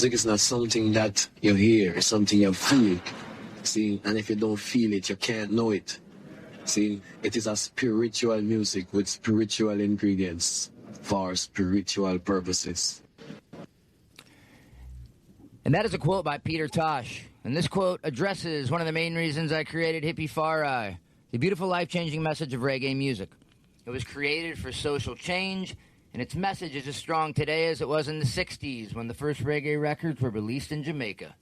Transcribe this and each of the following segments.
Music is not something that you hear, it's something you feel. See, and if you don't feel it, you can't know it. See, it is a spiritual music with spiritual ingredients for spiritual purposes. And that is a quote by Peter Tosh. And this quote addresses one of the main reasons I created Hippie Far Eye, the beautiful life-changing message of reggae music. It was created for social change, and its message is as strong today as it was in the 60s when the first reggae records were released in Jamaica.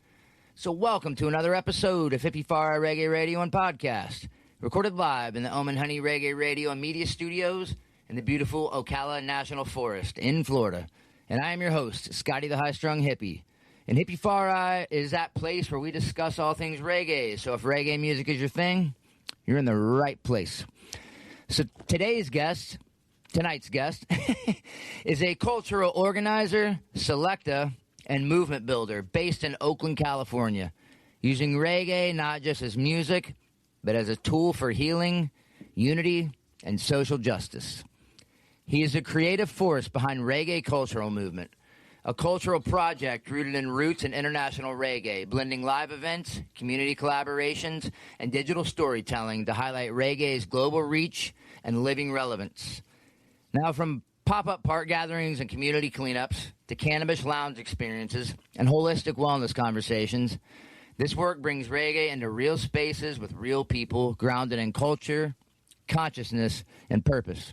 So welcome to another episode of Hippie Far Eye Reggae Radio and Podcast, recorded live in the Omen Honey Reggae Radio and Media Studios in the beautiful Ocala National Forest in Florida. And I am your host, Scotty the High-Strung Hippie. And Hippie Far Eye is that place where we discuss all things reggae. So if reggae music is your thing, you're in the right place. So tonight's guest, is a cultural organizer, selector, and movement builder based in Oakland, California, using reggae not just as music, but as a tool for healing, unity, and social justice. He is a creative force behind Reggae Cultural Movement, a cultural project rooted in roots and international reggae, blending live events, community collaborations, and digital storytelling to highlight reggae's global reach and living relevance. Now, from pop-up park gatherings and community cleanups to cannabis lounge experiences and holistic wellness conversations, this work brings reggae into real spaces with real people grounded in culture, consciousness, and purpose.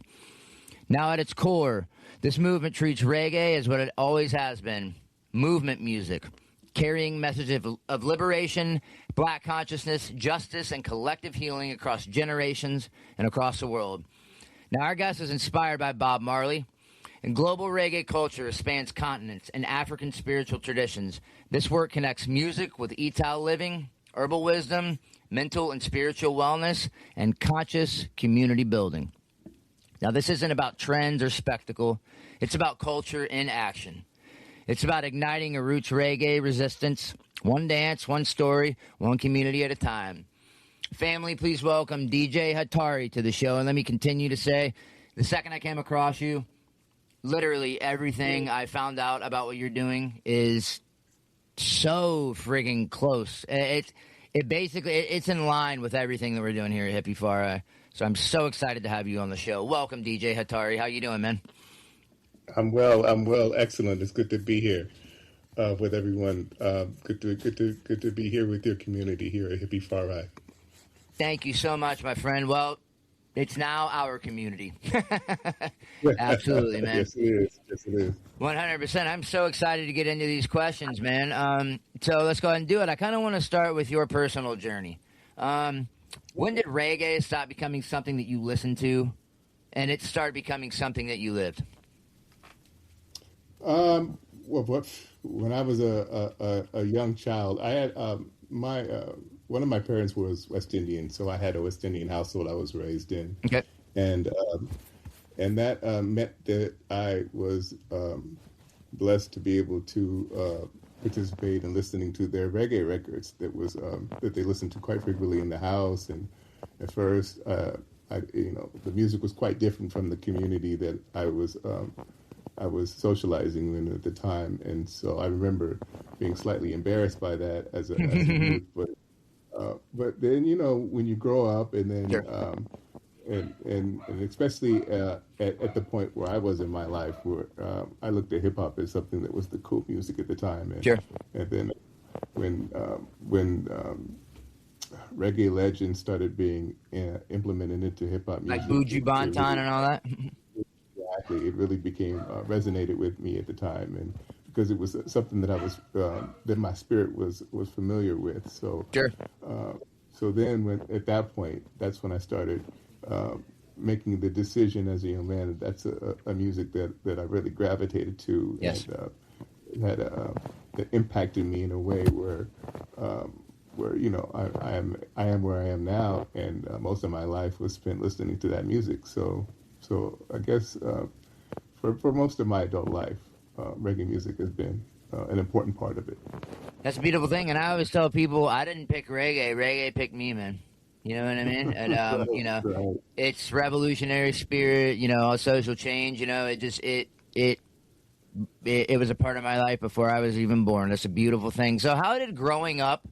Now, at its core, this movement treats reggae as what it always has been, movement music, carrying messages of liberation, black consciousness, justice, and collective healing across generations and across the world. Now, our guest is inspired by Bob Marley, and global reggae culture spans continents and African spiritual traditions. This work connects music with Ital living, herbal wisdom, mental and spiritual wellness, and conscious community building. Now, this isn't about trends or spectacle. It's about culture in action. It's about igniting a roots reggae resistance, one dance, one story, one community at a time. Family, please welcome DJ Hatari to the show. And let me continue to say, the second I came across you, literally everything I found out about what you're doing is so friggin' close. It's in line with everything that we're doing here at Hippie Far Eye. So I'm so excited to have you on the show. Welcome, DJ Hatari. How you doing, man? I'm well. Excellent. It's good to be here with everyone. Good to be here with your community here at Hippie Far Eye. Thank you so much, my friend. Well, it's now our community. Absolutely, man. Yes, it is. 100%. I'm so excited to get into these questions, man. So let's go ahead and do it. I kind of want to start with your personal journey. When did reggae stop becoming something that you listened to, and it started becoming something that you lived? When I was a young child, I had one of my parents was West Indian, so I had a West Indian household I was raised in. Okay. And that meant that I was blessed to be able to participate in listening to their reggae records that they listened to quite frequently in the house. And at first, the music was quite different from the community that I was socializing in at the time. And so I remember being slightly embarrassed by that as a youth. But then, when you grow up and then, Sure. And especially at the point where I was in my life, where I looked at hip hop as something that was the cool music at the time. And, Sure. And then when reggae legends started being implemented into hip hop music, Like Buju Banton and all that? Exactly, it really became resonated with me at the time, and because it was something that I was that my spirit was familiar with. So Sure. So then, at that point, that's when I started making the decision as a young man that that's a music that I really gravitated to. Yes. And that impacted me in a way where I am where I am now, and most of my life was spent listening to that music. So I guess for most of my adult life, reggae music has been an important part of it. That's a beautiful thing, and I always tell people I didn't pick reggae. Reggae picked me, man. You know what I mean? And it's revolutionary spirit. Social change. It it was a part of my life before I was even born. That's a beautiful thing. So, how did growing up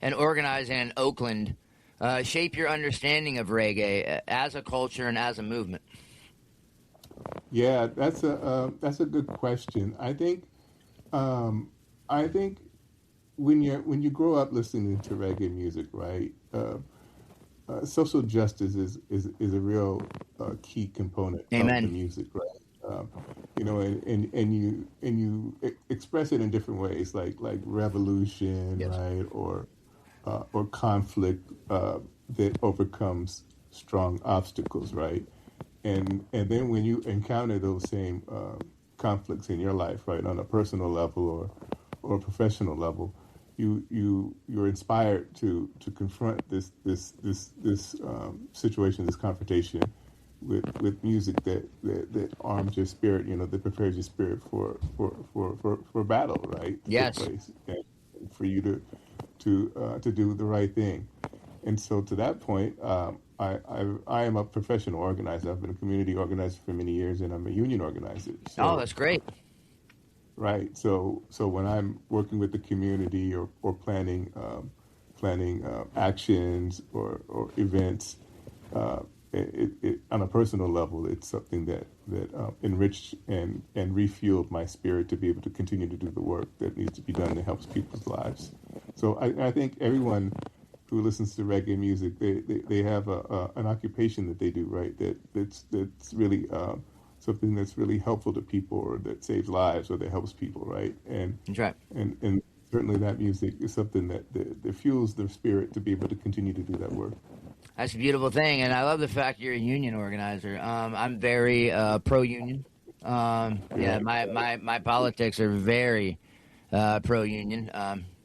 and organizing in Oakland shape your understanding of reggae as a culture and as a movement? Yeah, that's a good question. Um, I think when you grow up listening to reggae music, right? Social justice is a real key component of the Amen. music, right? You know, and you express it in different ways, like revolution, Yes. right, or conflict that overcomes strong obstacles, right? And then when you encounter those same conflicts in your life, right, on a personal level or a professional level, you're inspired to confront this situation, this confrontation with music that arms your spirit, you know, that prepares your spirit for battle, right, to take Yes. place, and for you to do the right thing. And so to that point, I am a professional organizer. I've been a community organizer for many years, and I'm a union organizer. Oh, So that's great. right, so when I'm working with the community or planning actions or events, uh, on a personal level, it's something that enriched and refueled my spirit to be able to continue to do the work that needs to be done that helps people's lives. So I think everyone who listens to reggae music, they have an occupation that they do, right? That's really something that's really helpful to people, or that saves lives, or that helps people, right? That's right. And certainly that music is something that fuels their spirit to be able to continue to do that work. That's a beautiful thing, and I love the fact you're a union organizer. I'm very pro-union. Yeah, Yeah. my politics are very pro-union.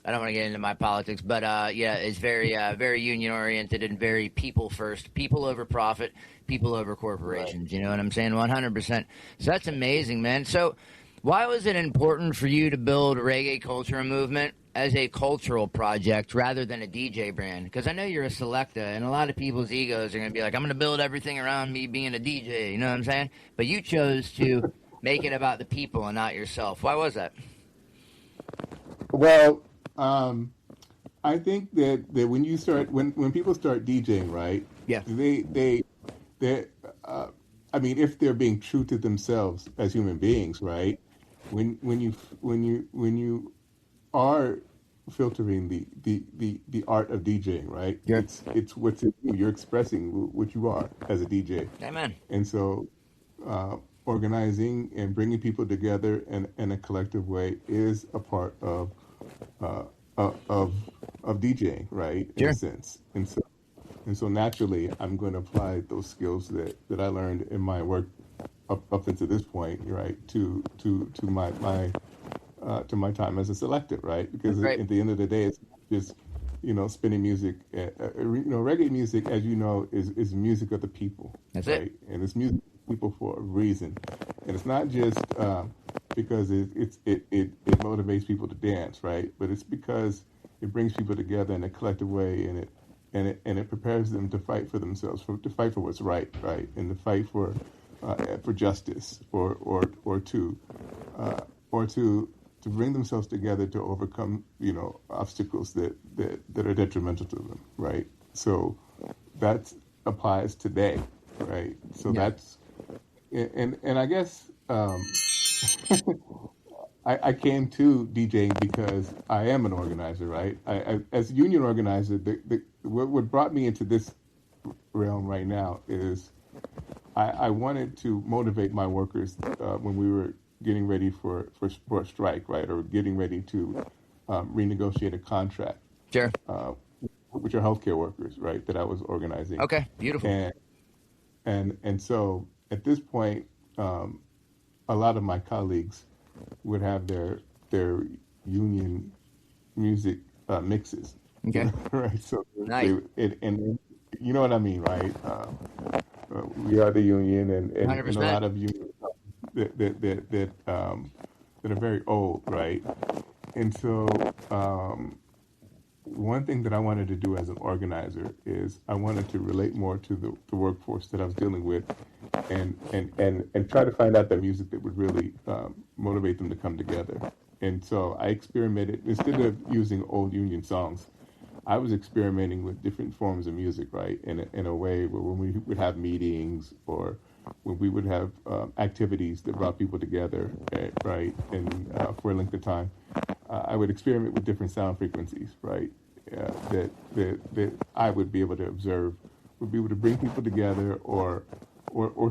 I don't want to get into my politics, but yeah, it's very union oriented and very people first, people over profit, people over Right. corporations. You know what I'm saying? 100%. So that's amazing, man. So why was it important for you to build reggae culture and movement as a cultural project rather than a DJ brand? Because I know you're a selector, and a lot of people's egos are going to be like, I'm going to build everything around me being a DJ. You know what I'm saying? But you chose to make it about the people and not yourself. Why was that? Well, um, I think that when you start when people start DJing, right, Yeah. they uh, I mean, if they're being true to themselves as human beings, right, when you are filtering the art of DJing, right, Sure. it's what's in you. You're expressing what you are as a DJ, Amen. and so uh, organizing and bringing people together in a collective way is a part uh, of DJing, right? In a Sure. sense, and so naturally, I'm going to apply those skills that I learned in my work up until this point, right? To my time as a selector, right? That's Because great. at the end of the day, it's just spinning music. Reggae music, as you know, is music of the people, That's it. right? And it's music of the people for a reason, and it's not just because it motivates people to dance, right? But it's because it brings people together in a collective way, and it prepares them to fight for themselves, to fight for what's right, right, and to fight for justice, or uh, to bring themselves together to overcome obstacles that are detrimental to them, right? So that applies today, right? So Yeah. that's and I guess I came to DJing because I am an organizer, right? As a union organizer, what brought me into this realm right now is I wanted to motivate my workers when we were getting ready for a strike, right, or getting ready to renegotiate a contract Sure. uh, with your healthcare workers, right, that I was organizing, Okay. Beautiful. and so at this point, um, a lot of my colleagues would have their union music mixes, Okay. right? So Nice. and you know what I mean, right? We are the union, and a 100%. lot of unions that are very old, right? And so one thing that I wanted to do as an organizer is I wanted to relate more to the workforce that I was dealing with, and try to find out the music that would really motivate them to come together. And so I experimented, instead of using old Union songs, I was experimenting with different forms of music, right? In a way where when we would have meetings, or when we would have activities that brought people together, right, and for a length of time, I would experiment with different sound frequencies, right, that I would be able to observe, would be able to bring people together, or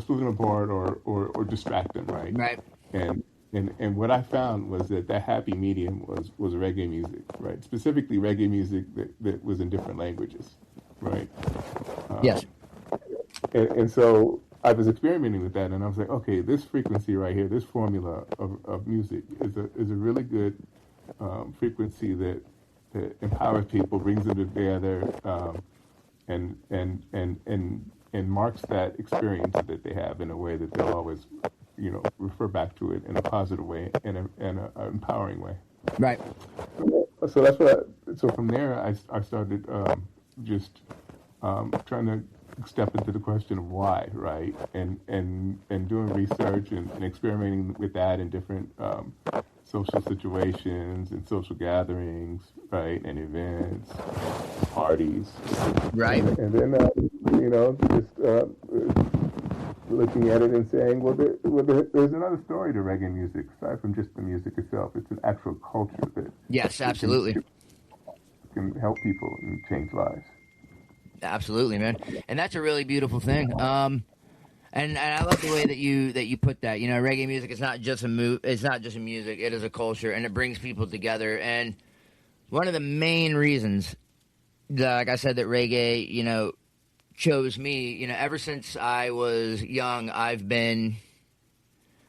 split them apart, or distract them, right? Right. And what I found was that happy medium was reggae music, right? Specifically reggae music that was in different languages, right? Yes. And so I was experimenting with that, and I was like, okay, this frequency right here, this formula of music is a really good frequency that empowers people, brings them together, and marks that experience that they have in a way that they'll always, refer back to it in a positive way, and an empowering way. Right. So that's what. So from there, I started just trying to step into the question of why, right, and doing research and experimenting with that in different social situations and social gatherings, right, and events, parties, Right. and then just looking at it and saying, there's another story to reggae music aside from just the music itself. It's an actual culture that Yes, absolutely. can help people and change lives. Absolutely, man. And that's a really beautiful thing. And I love the way that you put that. Reggae music is not just it's not just a music, it is a culture, and it brings people together. And one of the main reasons, like I said, that reggae, chose me, ever since I was young, I've been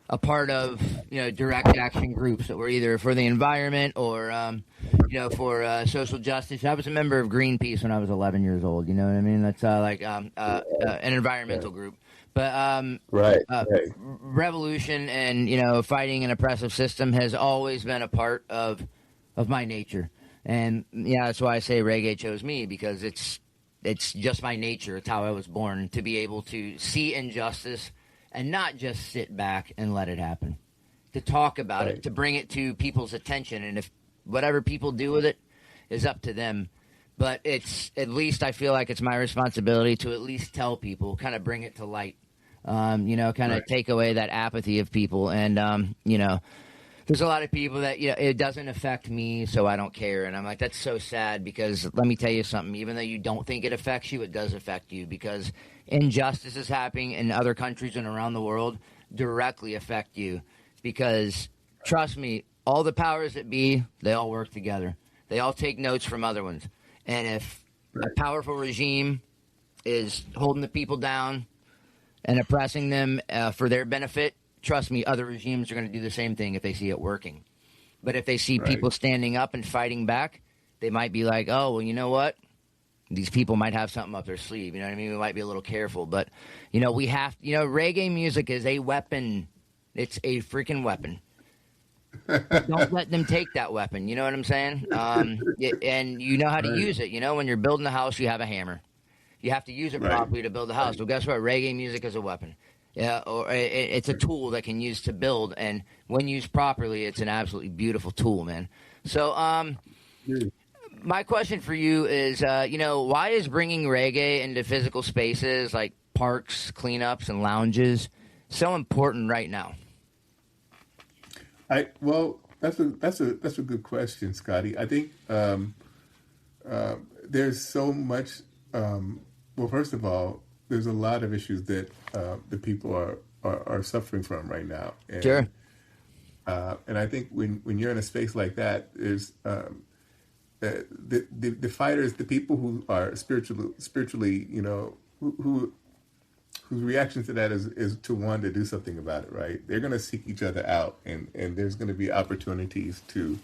a part of, direct action groups that were either for the environment or, for social justice. I was a member of Greenpeace when I was 11 years old. You know what I mean? That's an environmental group. But Right. revolution and fighting an oppressive system has always been a part of my nature, and that's why I say reggae chose me, because it's just my nature. It's how I was born, to be able to see injustice and not just sit back and let it happen, to talk about it, to bring it to people's attention, and if whatever people do with it is up to them. But it's, at least I feel like it's my responsibility to at least tell people, kind of bring it to light. Take away that apathy of people. And, there's a lot of people that, it doesn't affect me, so I don't care. And I'm like, that's so sad, because let me tell you something. Even though you don't think it affects you, it does affect you, because injustice is happening in other countries and around the world directly affect you. Because, trust me, all the powers that be, they all work together. They all take notes from other ones. And if a powerful regime is holding the people down and oppressing them for their benefit, trust me, other regimes are going to do the same thing if they see it working. But if they see people standing up and fighting back, they might be like, oh, well, you know what? These people might have something up their sleeve. You know what I mean? We might be a little careful. But, we have, reggae music is a weapon. It's a freaking weapon. Don't let them take that weapon. You know what I'm saying? And you know how to use it. When you're building a house, you have a hammer. You have to use it properly to build a house. Well, guess what? Reggae music is a weapon. Yeah, or it's a tool that can use to build, and when used properly, it's an absolutely beautiful tool, man. So, my question for you is, why is bringing reggae into physical spaces like parks, cleanups, and lounges so important right now? That's a good question, Scotty. I think there's so much. First of all, there's a lot of issues that the people are suffering from right now. And, sure. And I think when you're in a space like that, there's the fighters, the people who are spiritually, whose reaction to that is to want to do something about it, right? They're going to seek each other out, and there's going to be opportunities to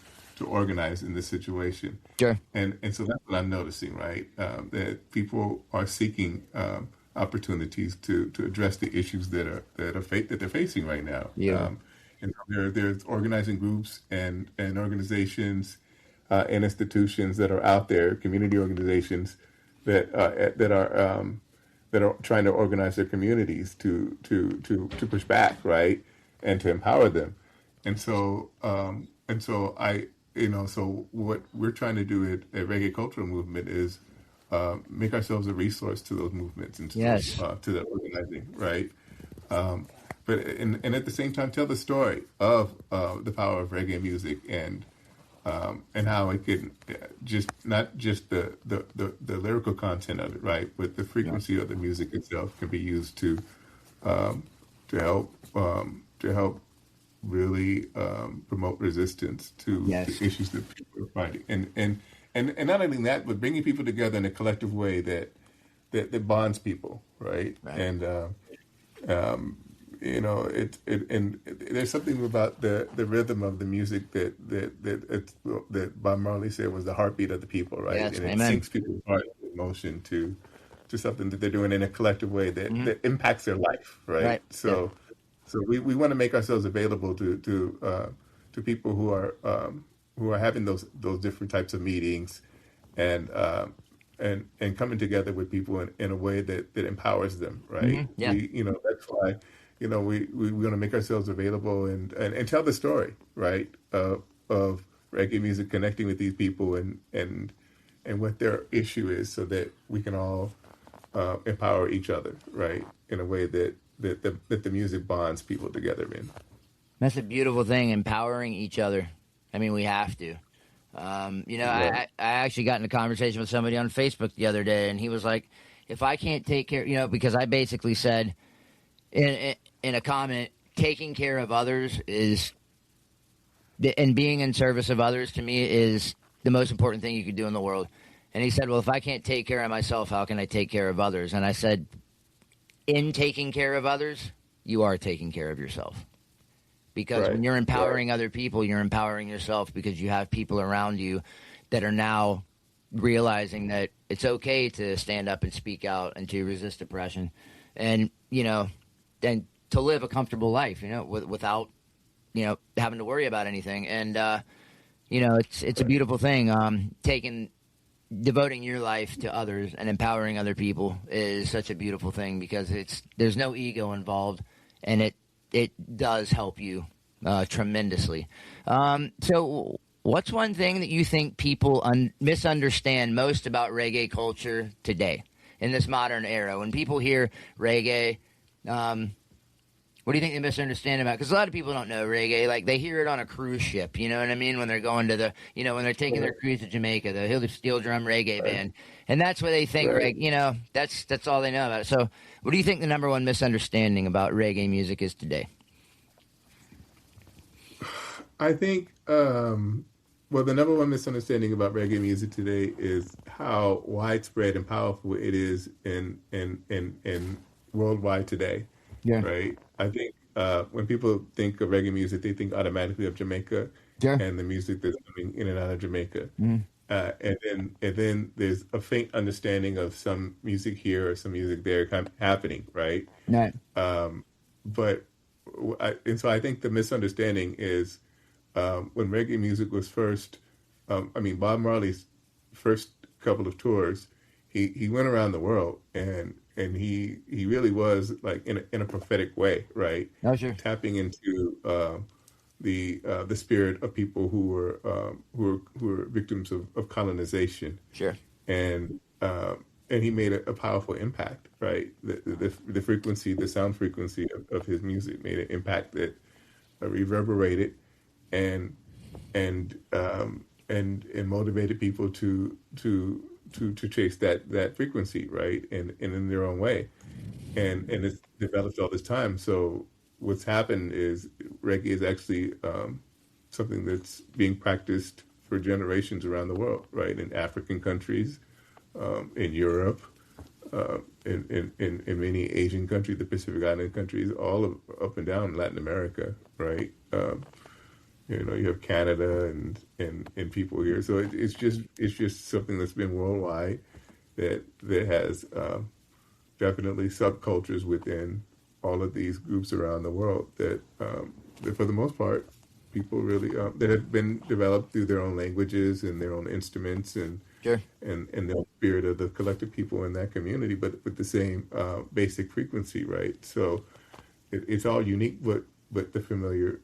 organize in this situation. Sure. And so that's what I'm noticing, right? That people are seeking opportunities to address the issues that they're facing right now. Yeah. And there's organizing groups and organizations and institutions that are out there, community organizations that are trying to organize their communities to push back, right, and to empower them. And so I, so what we're trying to do at Reggae Cultural Movement is make ourselves a resource to those movements and to those, Yes. to the organizing, right? But and at the same time tell the story of the power of reggae music and how it can just not just the lyrical content of it, right, but the frequency of the music itself can be used um, to help really promote resistance to Yes. issues that people are fighting, and not only that, but bringing people together in a collective way that bonds people, right, Right. and and there's something about the rhythm of the music that Bob Marley said was the heartbeat of the people, right? Yes. And it Amen. sinks people's heart in motion to something that they're doing in a collective way Hmm. that impacts their life, right? Right. Yeah. So we want to make ourselves available to people who are having those different types of meetings and and coming together with people in a way that empowers them, right? Yeah. That's why we want to make ourselves available and tell the story, right, of reggae music connecting with these people and what their issue is, so that we can all empower each other, right, in a way that the music bonds people together in. That's a beautiful thing, empowering each other. I mean, we have to. Right, I actually got in a conversation with somebody on Facebook the other day, and he was like, if I can't take care, because I basically said in a comment, taking care of others and being in service of others to me is the most important thing you could do in the world. And he said, well, if I can't take care of myself, how can I take care of others? And I said, in taking care of others, you are taking care of yourself. Because right, when you're right, empowering other people, you're empowering yourself, because you have people around you that are now realizing that it's okay to stand up and speak out and to resist oppression and, and to live a comfortable life, without, having to worry about anything. And, it's a right. beautiful thing. Devoting your life to others and empowering other people is such a beautiful thing, because there's no ego involved, and it does help you tremendously. So, what's one thing that you think people misunderstand most about reggae culture today in this modern era? When people hear reggae, what do you think they misunderstand about? Because a lot of people don't know reggae. Like, they hear it on a cruise ship. You know what I mean? When they're going to when they're taking their Right, cruise to Jamaica, the Hill Steel Drum Reggae right, Band, and that's what they think. right. That's all they know about it. So, what do you think the number one misunderstanding about reggae music is today? I think, well, the number one misunderstanding about reggae music today is how widespread and powerful it is in worldwide today, Yeah. right? I think when people think of reggae music, they think automatically of Jamaica Sure. and the music that's coming in and out of Jamaica. Mm. And then there's a faint understanding of some music here or some music there kind of happening, right? Right. But and so I think the misunderstanding is when reggae music was first. I mean, Bob Marley's first couple of tours, he went around the world and he really was like in a prophetic way, right? Oh, sure. Tapping into the spirit of people who were victims of colonization, Sure. and and he made a powerful impact, right? The frequency, the sound frequency of his music made an impact that reverberated and and motivated people to chase that frequency, right? And in their own way, and it's developed all this time. So what's happened is reggae is actually something that's being practiced for generations around the world, right? In African countries, in Europe, in many Asian countries, the Pacific Island countries, up and down Latin America, right? You have Canada and people here, so it's just something that's been worldwide that has definitely subcultures within all of these groups around the world that for the most part people really that have been developed through their own languages and their own instruments and Sure. and the spirit of the collective people in that community, but with the same basic frequency, right? So it's all unique, but the familiar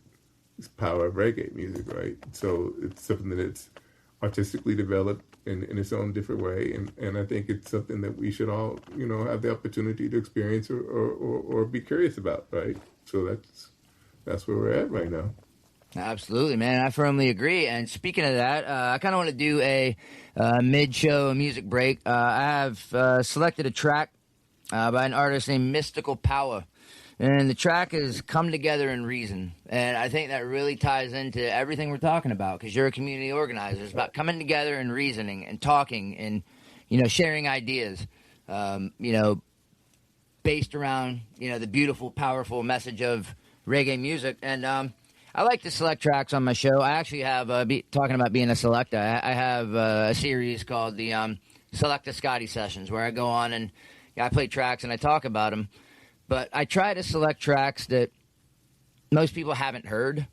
power of reggae music, right? So it's something that it's artistically developed in its own different way, and I think it's something that we should all, have the opportunity to experience or be curious about, right? So that's where we're at right now. Absolutely, man. I firmly agree. And speaking of that, I kind of want to do a mid-show music break. I have selected a track by an artist named Mystical Power. And the track is Come Together and Reason. And I think that really ties into everything we're talking about, because you're a community organizer. It's about coming together and reasoning and talking and, sharing ideas, based around, the beautiful, powerful message of reggae music. And I like to select tracks on my show. I actually have, talking about being a selector, I have a series called the Selecta Scotty Sessions, where I go on and I play tracks and I talk about them. But I try to select tracks that most people haven't heard,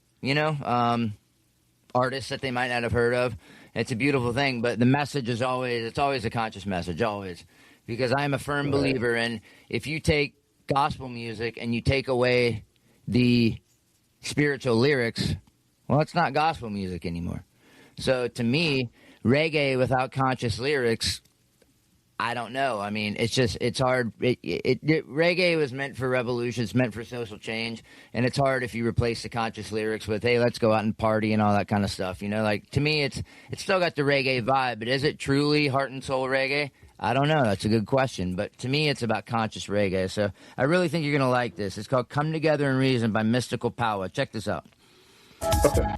artists that they might not have heard of. It's a beautiful thing, but the message is always a conscious message, always. Because I'm a firm believer in, if you take gospel music and you take away the spiritual lyrics, well, it's not gospel music anymore. So to me, reggae without conscious lyrics, I don't know. I mean, it's hard. Reggae was meant for revolution. It's meant for social change. And it's hard if you replace the conscious lyrics with, hey, let's go out and party and all that kind of stuff. To me, it's still got the reggae vibe. But is it truly heart and soul reggae? I don't know. That's a good question. But to me, it's about conscious reggae. So I really think you're going to like this. It's called Come Together and Reason by Mystical Power. Check this out. Okay.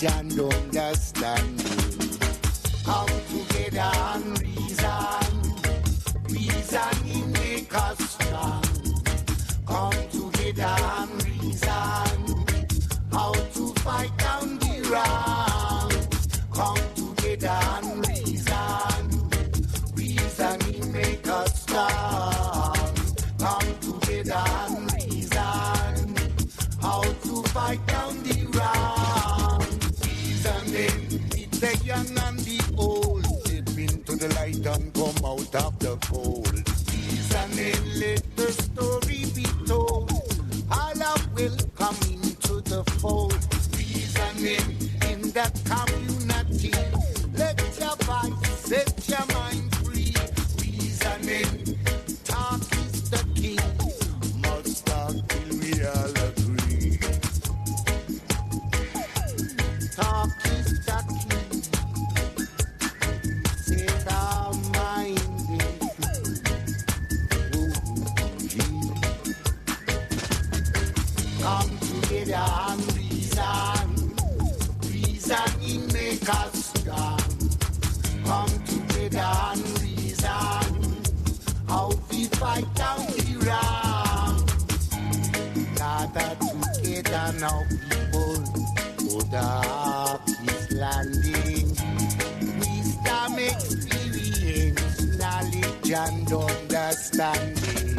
And understanding, come together and reasoning make us strong. Come together and reason how to fight down the wrong. Come together and reasoning make us strong. Come together and reason how to fight down the wrong. The young and the old step into the light and come out of the cold. Reasoning, let the story be told. All are welcome into the fold. Reasoning in that community. Let your voice set your mind free. Reasoning, talk is the key. Must talk till we all agree. Talk is the key. Come together and reasoning make us strong. Come together and reason how we fight down the wrong. Gather together now, people, for the peace landing. Wisdom, experience, knowledge and understanding.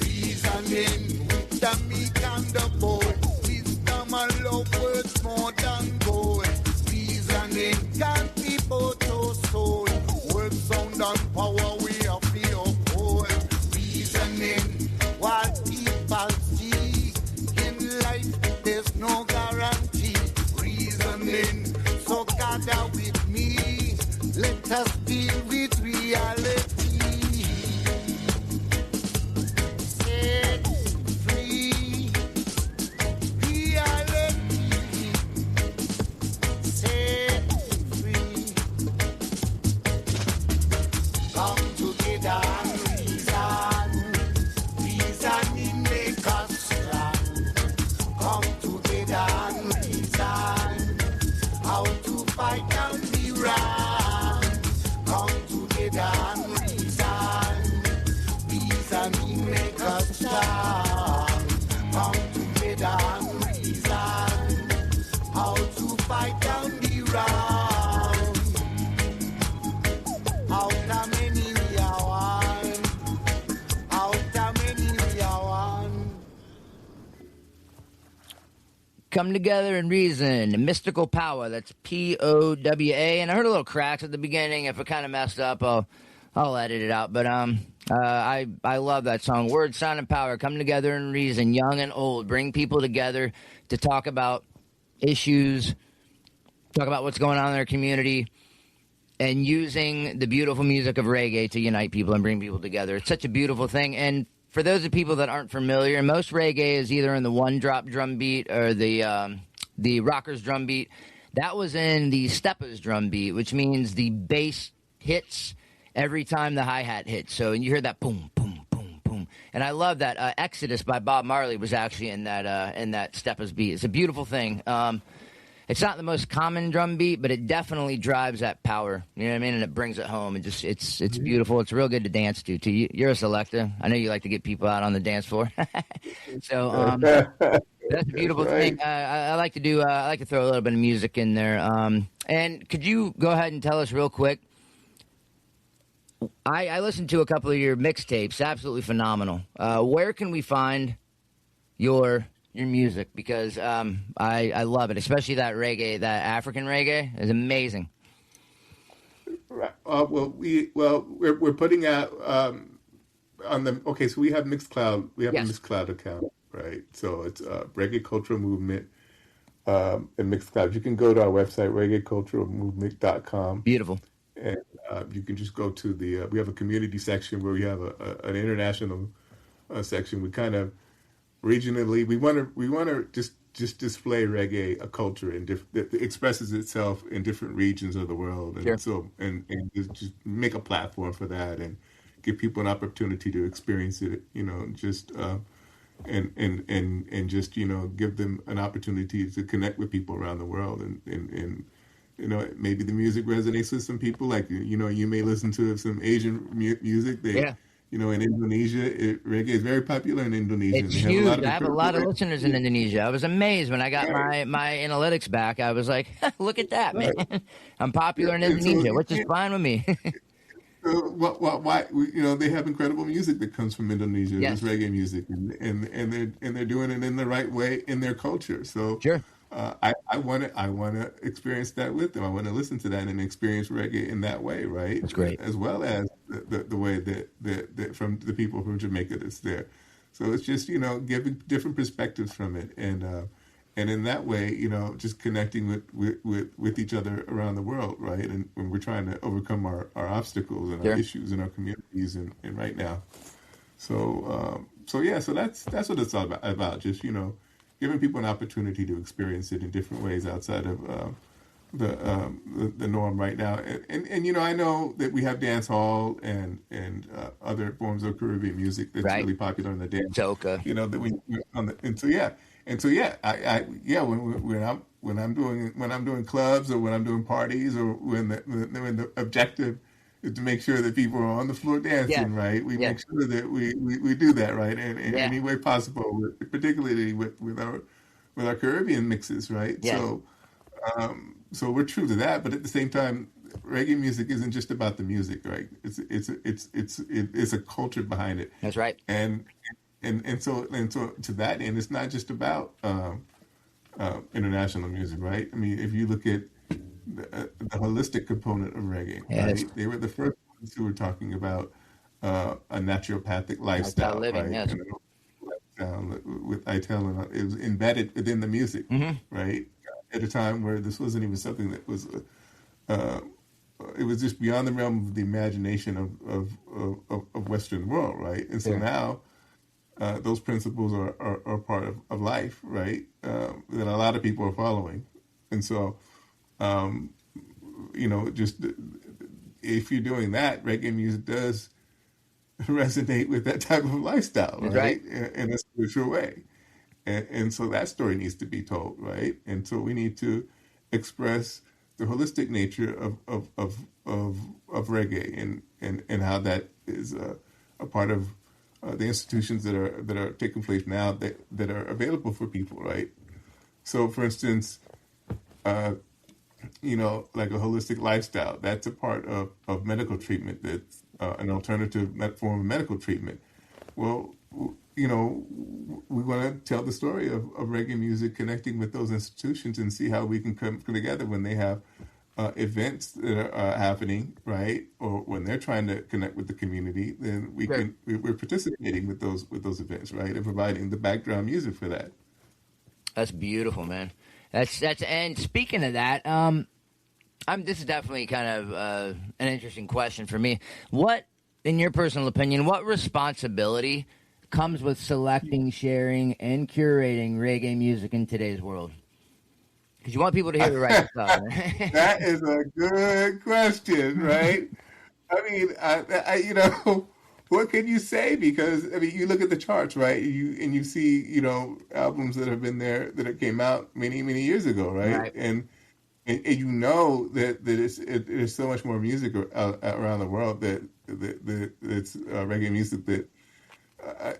Reasoning with the meek and the bold. Wisdom and love worth more than gold. Reasoning can't be both to soul. Word, sound and power we have to uphold. Reasoning while people see in life there's no guarantee. Reasoning, so gather with me. Let us deal with reality. Set free. Reality. Set free. Come together and reason. Reasoning make us strong. come together and reason how to fight down the wrong. Come together and reason make us strong. Come together and reason how to fight down the wrong. Out of many we are one. Out of many we are one. Come together and reason. Mystical power. That's POWA. And I heard a little cracks at the beginning. If it kind of messed up, I'll edit it out. But I love that song. Word, sound, and power. Come together and reason. Young and old. Bring people together to talk about issues. Talk about what's going on in their community. And using the beautiful music of reggae to unite people and bring people together. It's such a beautiful thing. And for those of people that aren't familiar, most reggae is either in the one-drop drum beat or the rockers drum beat. That was in the steppers drum beat, which means the bass hits every time the hi-hat hits. So and you hear that boom, boom, boom, boom. And I love that. Exodus by Bob Marley was actually in that steppers beat. It's a beautiful thing. It's not the most common drum beat, but it definitely drives that power. You know what I mean? And it brings it home. And just it's beautiful. It's real good to dance to. Too. You're a selector. I know you like to get people out on the dance floor. So that's a beautiful thing. I like to do. I like to throw a little bit of music in there. And could you go ahead and tell us real quick? I listened to a couple of your mixtapes. Absolutely phenomenal. Where can we find your music? Because I love it, especially that reggae, that African reggae is amazing. Right. We're putting out on the so we have Mixcloud. We have a Mixcloud account, right? So it's Reggae Cultural Movement and Mixcloud. You can go to our website reggaeculturalmovement.com. Beautiful. And you can just go to the we have a community section where we have an international section. We kind of regionally we want to just display reggae, a culture that expresses itself in different regions of the world, and so and just make a platform for that and give people an opportunity to experience it, just and just give them an opportunity to connect with people around the world, and maybe the music resonates with some people, like you may listen to some Asian music. In Indonesia, reggae is very popular in Indonesia. It's huge. I have a lot of listeners in Indonesia. I was amazed when I got my analytics back. I was like, look at that, man. I'm popular in Indonesia, which is fine with me. Why? They have incredible music that comes from Indonesia. This reggae music, and they're doing it in the right way in their culture. So sure. I want to experience that with them. I want to listen to that and experience reggae in that way, right? That's great. As well as the way that from the people from Jamaica that's there. So it's just giving different perspectives from it, and in that way just connecting with each other around the world, right? And when we're trying to overcome our obstacles and our issues in our communities and right now. So that's what it's all about. Just giving people an opportunity to experience it in different ways outside of the norm right now. And I know that we have dance hall and other forms of Caribbean music that's really popular in the dance. Soca. That we on the when I'm doing clubs or when I'm doing parties or when the objective is to make sure that people are on the floor dancing, right? We make sure that we do that, right? And in any way possible, particularly with our Caribbean mixes, right? Yeah. So we're true to that, but at the same time, reggae music isn't just about the music, right? It's a culture behind it. That's right. And so to that end, it's not just about international music, right? I mean, if you look at the holistic component of reggae, right? They were the first ones who were talking about a naturopathic lifestyle, living, right? With ITEL, and it was embedded within the music, right? At a time where this wasn't even something that was, it was just beyond the realm of the imagination of Western world, right? And so now those principles are part of life, right? That a lot of people are following, and so. Just if you're doing that, reggae music does resonate with that type of lifestyle, right? In a spiritual way. And so that story needs to be told, right? And so we need to express the holistic nature of reggae and how that is a part of the institutions that are taking place now that are available for people, right? So, for instance, like a holistic lifestyle, that's a part of medical treatment. That's an alternative form of medical treatment. Well, we want to tell the story of reggae music connecting with those institutions and see how we can come together when they have events that are happening, right? Or when they're trying to connect with the community, then we're participating with those events, right? And providing the background music for that. That's beautiful, man. That's and speaking of that, this is definitely kind of an interesting question for me. What, in your personal opinion, what responsibility comes with selecting, sharing, and curating reggae music in today's world? Because you want people to hear the right stuff. That is a good question, right? I mean, what can you say? Because I mean, you look at the charts, right? You see, albums that have been there that came out many years ago, right? And you know that there's so much more music around the world that it's reggae music that.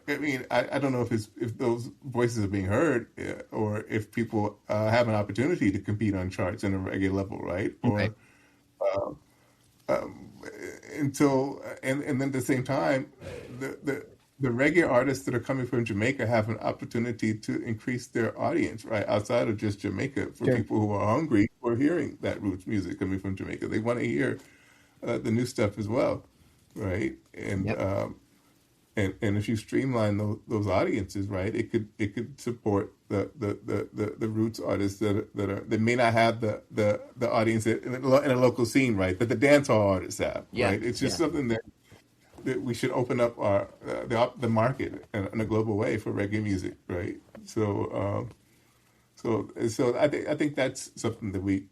I mean, I don't know if those voices are being heard or if people have an opportunity to compete on charts in a reggae level, right? Okay. Or until and then at the same time, the reggae artists that are coming from Jamaica have an opportunity to increase their audience, right, outside of just Jamaica. For people who are hungry for hearing that roots music coming from Jamaica, they want to hear the new stuff as well, right? And and if you streamline those audiences, right, it could support the roots artists that may not have the audience in a local scene, right, that the dancehall artists have, right? It's just something that we should open up the market in a global way for reggae music, right? So I think that's something that we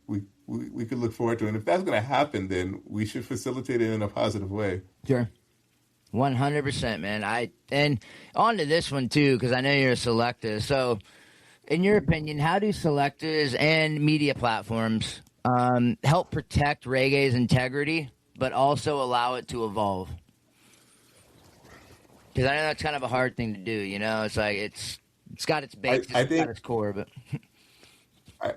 could look forward to, and if that's going to happen, then we should facilitate it in a positive way. Sure. 100%, man. And on to this one too, because I know you're a selector. So, in your opinion, how do selectors and media platforms help protect reggae's integrity, but also allow it to evolve? Because I know that's kind of a hard thing to do. It's like it's got its basics, it's got its core, but.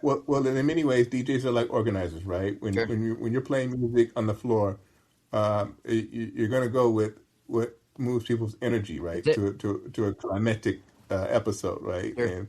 Well, in many ways, DJs are like organizers, right? When you're playing music on the floor, you're going to go with what moves people's energy, right, to a climatic episode, right? Sure.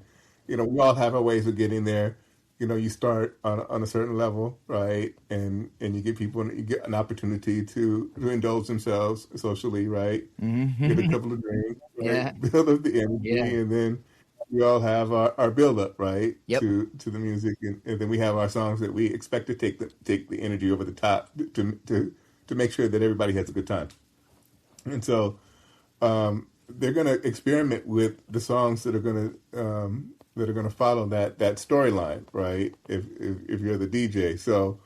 And we all have our ways of getting there. You start on a certain level, right, and you get an opportunity to indulge themselves socially, right? Mm-hmm. Get a couple of drinks, right? Build up the energy, and then we all have our build up, right, to the music, and then we have our songs that we expect to take the energy over the top to make sure that everybody has a good time. And so they're going to experiment with the songs that are going to follow that storyline, right? If you're the DJ, so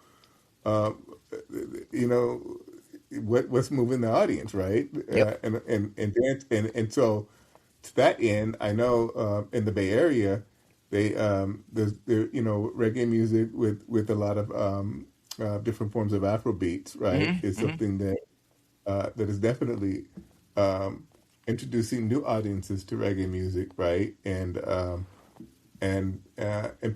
what's moving the audience, right? And so to that end, I know in the Bay Area, there's reggae music with a lot of different forms of Afro beats, right? It's something that is definitely introducing new audiences to reggae music, right? And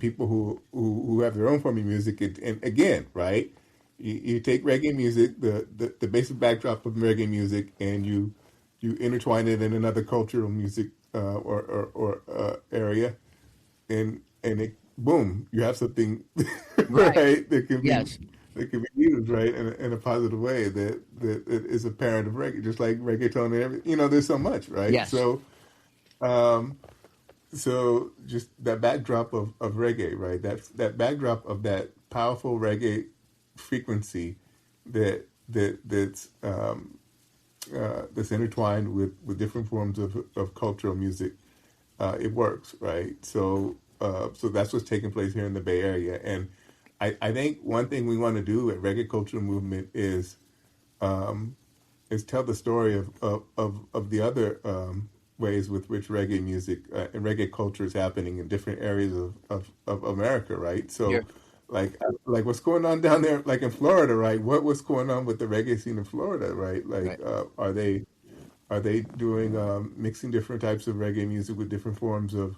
people who have their own form of music, and again, right? You take reggae music, the basic backdrop of reggae music, and you intertwine it in another cultural music or area, and it, boom, you have something right that can be. That can be used, right, in a positive way that is a parent of reggae, just like reggaeton and everything. There's so much, right? Yes. So just that backdrop of reggae, right? That backdrop of that powerful reggae frequency that's intertwined with different forms of cultural music. It works, right? So that's what's taking place here in the Bay Area, and I think one thing we want to do at Reggae Cultural Movement is tell the story of the other ways with which reggae music and reggae culture is happening in different areas of America, right? So, Yeah. like what's going on down there, like in Florida, right? What's going on with the reggae scene in Florida, right? Like, Right. are they doing mixing different types of reggae music with different forms of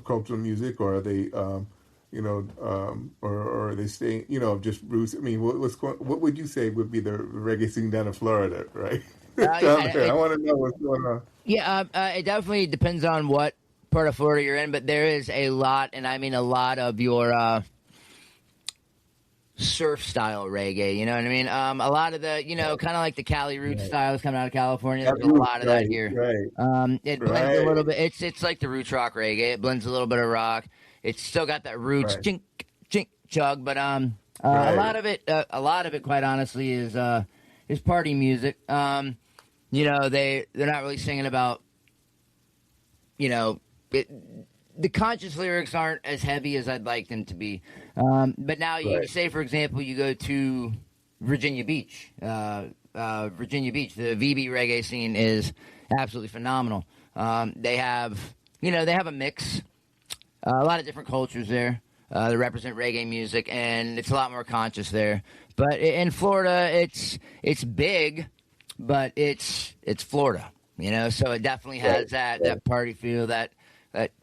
cultural music, or are they or are they staying, just roots? I mean, what would you say would be the reggae scene down in Florida, right? Down there, I want to know what's going on. Yeah, it definitely depends on what part of Florida you're in, but there is a lot, and I mean a lot of your surf style reggae. You know what I mean? A lot of the, kind of like the Cali roots styles coming out of California. There's a lot of that here. Right. It blends a little bit. It's like the roots rock reggae. It blends a little bit of rock. It's still got that roots chink chink chug, but a lot of it, quite honestly, is party music. They're not really singing about, the conscious lyrics aren't as heavy as I'd like them to be. But now you say, for example, you go to Virginia Beach. The VB reggae scene is absolutely phenomenal. They have a mix, a lot of different cultures there that represent reggae music, and it's a lot more conscious there. But in Florida, it's big, but it's Florida, so it definitely has that party feel, that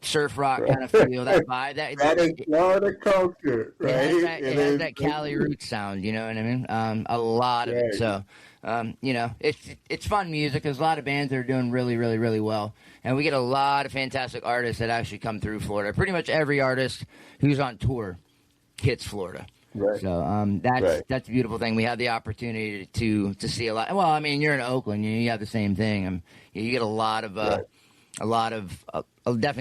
surf rock kind of feel, that vibe. That is Florida culture, right? It has that Cali roots sound, you know what I mean? A lot of it. So, it's fun music. There's a lot of bands that are doing really, really, really well. And we get a lot of fantastic artists that actually come through Florida. Pretty much every artist who's on tour hits Florida. Right. So that's a beautiful thing. We have the opportunity to see a lot. Well, I mean, you're in Oakland, you have the same thing. You get a lot of definitely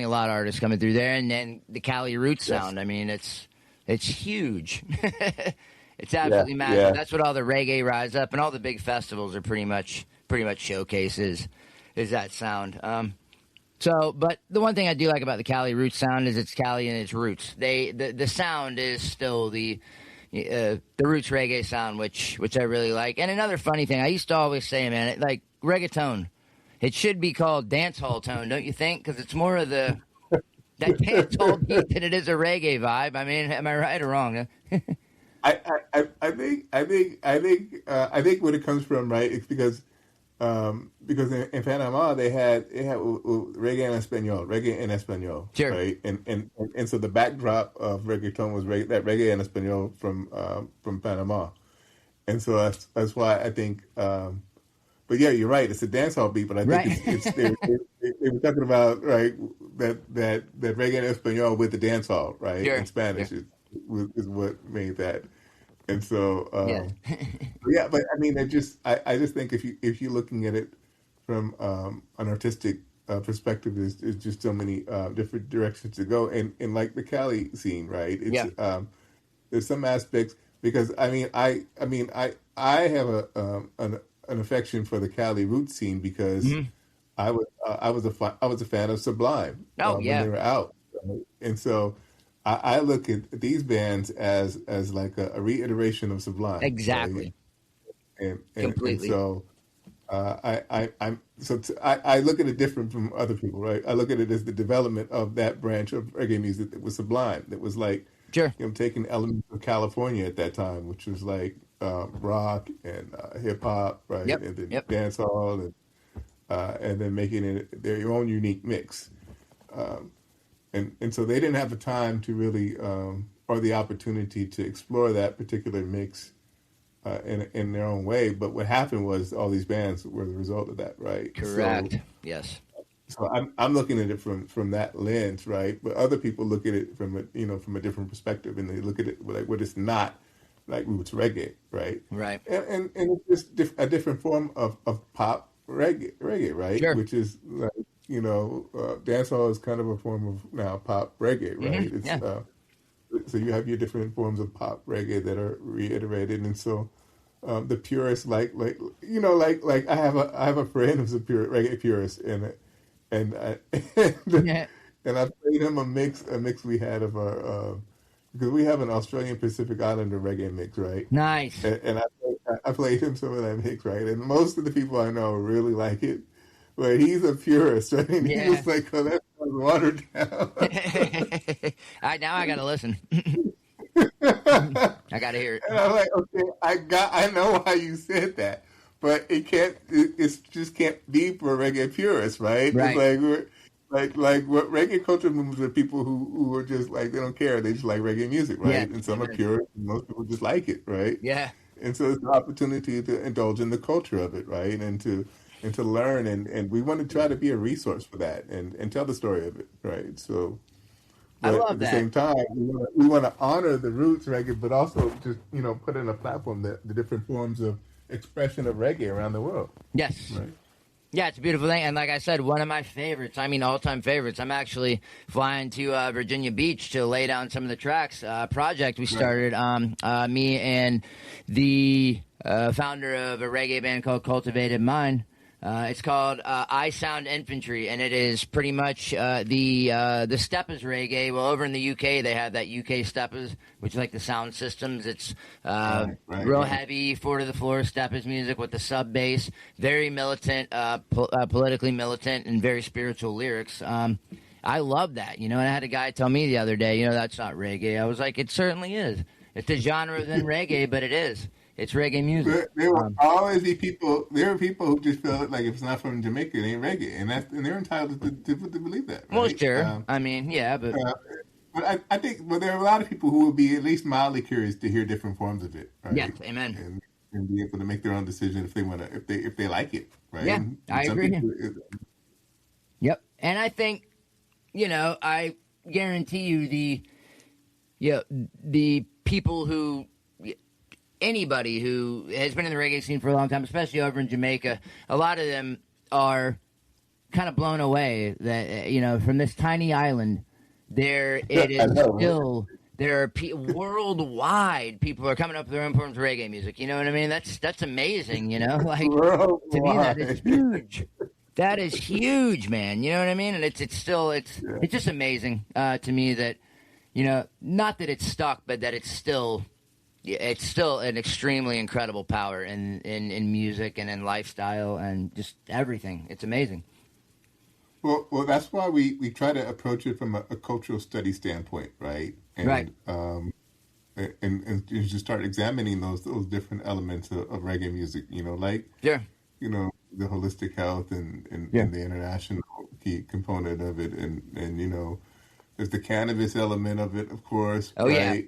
a lot of artists coming through there, and then the Cali roots sound. I mean, it's huge. It's absolutely massive. Yeah. That's what all the reggae rise up, and all the big festivals are pretty much showcases is that sound. But the one thing I do like about the Cali roots sound is it's Cali and its roots. The sound is still the roots reggae sound, which I really like. And another funny thing, I used to always say, man, like reggaeton, it should be called dance hall tone, don't you think? Because it's more of that dance hall beat than it is a reggae vibe. I mean, am I right or wrong? I think when it comes from, right, it's because in Panama they had reggae en español, Sure. Right, and so the backdrop of reggaeton was that reggae en español from Panama, and so that's why I think. But yeah, you're right. It's a dancehall beat, but I think they were talking about, right, that reggae en español with the dancehall, right, sure. in Spanish is what made that. And so, but I mean, I just think if you're looking at it from an artistic perspective, there's just so many different directions to go, and like the Cali scene, right? It's, there's some aspects because I have an affection for the Cali roots scene because I was a fan of Sublime when they were out, right? And so. I look at these bands as like a reiteration of Sublime. Exactly. Right? And completely. And so I look at it different from other people, right? I look at it as the development of that branch of reggae music that was Sublime, that was like, taking elements of California at that time, which was like rock and hip hop, right? Yep. And then Yep. dancehall and then making it their own unique mix. And so they didn't have the time to really, or the opportunity to explore that particular mix in their own way. But what happened was all these bands were the result of that, right? Correct. So, yes. So I'm looking at it from that lens, right? But other people look at it from a different perspective, and they look at it like what it's not like roots reggae, right? Right. And it's just a different form of pop reggae, right? Sure. Which is like. Dancehall is kind of a form of now pop reggae, right? Mm-hmm. So you have your different forms of pop reggae that are reiterated, and so the purists like I have a friend who's a reggae purist, and I played him a mix we had of our because we have an Australian Pacific Islander reggae mix, right? Nice. And I played him some of that mix, right? And most of the people I know really like it. but he's a purist, right? And he Yeah. was like, "Oh, that sounds watered down." Now I gotta listen. I gotta hear it. And I'm like, okay, I know why you said that, but it just can't be for reggae purists, right? Right. It's like what reggae culture moves are people who are just like, they don't care, they just like reggae music, right? Yeah. And some are Amen. purists, and most people just like it, right? Yeah. And so it's an opportunity to indulge in the culture of it, right? And to learn, and we want to try to be a resource for that and tell the story of it, right? So, I but love at the that. same time, we want to honor the roots reggae, but also just put in a platform that the different forms of expression of reggae around the world, Yes. right? Yeah, it's a beautiful thing. And like I said, one of my favorites, I mean, all-time favorites. I'm actually flying to Virginia Beach to lay down some of the tracks. Project we started, me and the founder of a reggae band called Cultivated Mind. It's called I Sound Infantry, and it is pretty much the steppers reggae. Well, over in the UK, they have that UK steppers, which is like the sound systems. It's real heavy, four to the floor steppers music with the sub bass, very militant, politically militant, and very spiritual lyrics. I love that, and I had a guy tell me the other day, that's not reggae. I was like, it certainly is. It's a genre within reggae, but it is. It's reggae music. There will always be people. There are people who just feel like if it's not from Jamaica, it ain't reggae, and they're entitled to believe that. Right? Well, sure. I mean, yeah, but but I think, there are a lot of people who would be at least mildly curious to hear different forms of it. Right? yes, amen. And be able to make their own decision if they want to, if they like it. Right? Yeah, And I some agree. people, Yep, and I think, I guarantee you the people who. Anybody who has been in the reggae scene for a long time, especially over in Jamaica, a lot of them are kind of blown away that, from this tiny island, there it is still, there are worldwide people are coming up with their own forms of reggae music. You know what I mean? That's amazing, like to me that is huge. That is huge, man. You know what I mean? And it's just amazing to me that, not that it's stuck, but that it's still an extremely incredible power in music and in lifestyle and just everything. It's amazing. Well, that's why we try to approach it from a cultural study standpoint, right? And, Right. And you just start examining those different elements of reggae music, like Sure. The holistic health and Yeah. the international key component of it, and there's the cannabis element of it, of course. Oh, right? yeah.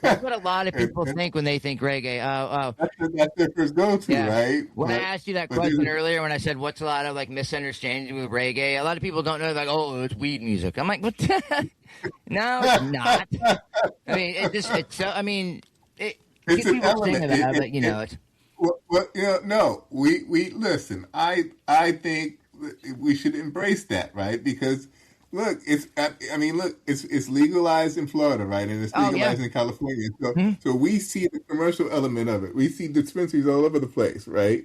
That's what a lot of people think when they think reggae. That's their first go-to, Yeah. right? When I asked you that question earlier, when I said what's a lot of misunderstanding with reggae, a lot of people don't know it's weed music. I'm like, what? No, it's not. I mean, it's an people sing element. about it, it's. Well, no. We listen. I think we should embrace that, right? Because look, it's legalized in Florida, right? And it's legalized in California. So, so we see the commercial element of it. We see dispensaries all over the place, right?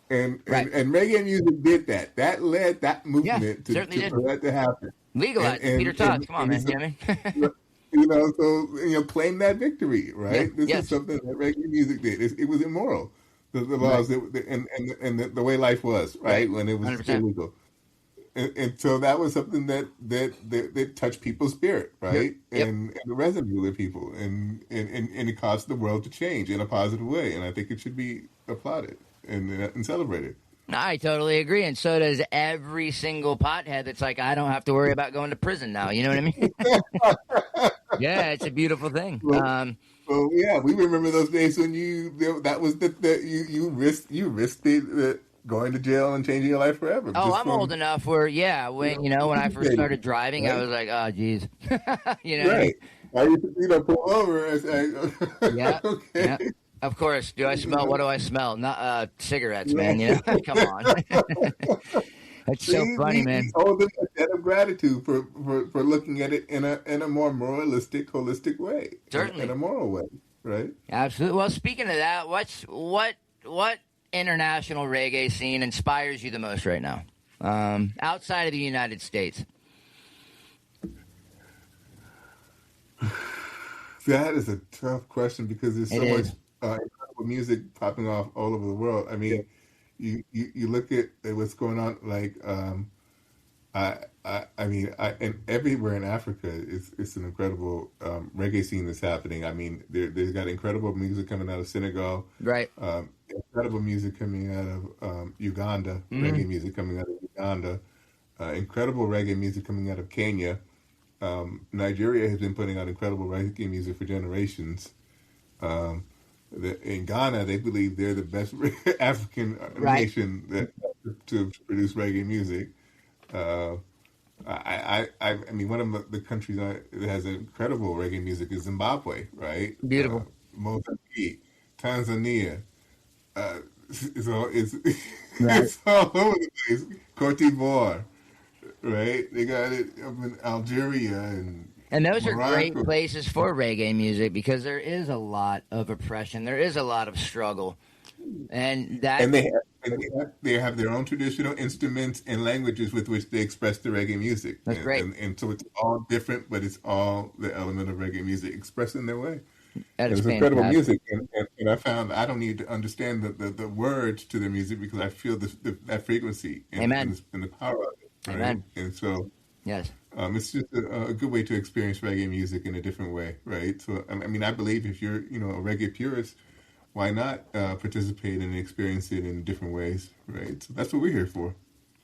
And reggae music did that. That led that movement for that to happen. Legalized. Peter Todd, come on, man. So claim that victory, right? Yeah. This is something that reggae music did. It was immoral. The laws and the way life was, right? When it was 100%. illegal. And so that was something that touched people's spirit, right? Yep. And it resonated with people, and it caused the world to change in a positive way. And I think it should be applauded and celebrated. I totally agree, and so does every single pothead that's like, I don't have to worry about going to prison now. You know what I mean? Yeah, it's a beautiful thing. Well, yeah, we remember those days when you risked the going to jail and changing your life forever. Oh, I'm old enough where, when I first started driving, I was like, oh, geez. Right. I used to pull over and say, yeah, okay. Yeah. Of course. What do I smell? Not cigarettes, man. Come on. That's so funny, man. We owe them a debt of gratitude for looking at it in a more moralistic, holistic way. Certainly. In a moral way, right? Absolutely. Well, speaking of that, what international reggae scene inspires you the most right now, outside of the United States? That is a tough question because there's so much incredible music popping off all over the world. I mean, you look at what's going on, like I mean, and everywhere in Africa, it's an incredible reggae scene that's happening. I mean, there's got incredible music coming out of Senegal, Right. incredible music coming out of Uganda, reggae music coming out of Uganda, incredible reggae music coming out of Kenya. Nigeria has been putting out incredible reggae music for generations. In Ghana, they believe they're the best African nation to produce reggae music. I mean, one of the countries that has incredible reggae music is Zimbabwe, right? Beautiful. Mozambique, Tanzania. It's Right. it's all over the place. Cote d'Ivoire, right? They got it up in Algeria And those are great Morocco. places for reggae music because there is a lot of oppression. There is a lot of struggle. And that And they have their own traditional instruments and languages with which they express the reggae music. That's great. And so it's all different, but it's all the element of reggae music expressed in their way. that is It's incredible fantastic. music, and I found I don't need to understand the words to their music because I feel that frequency Amen. and the power of it. Right? Amen. And so Yes. it's just a good way to experience reggae music in a different way, right? So I mean, I believe if you're a reggae purist, why not participate and experience it in different ways, right? So that's what we're here for.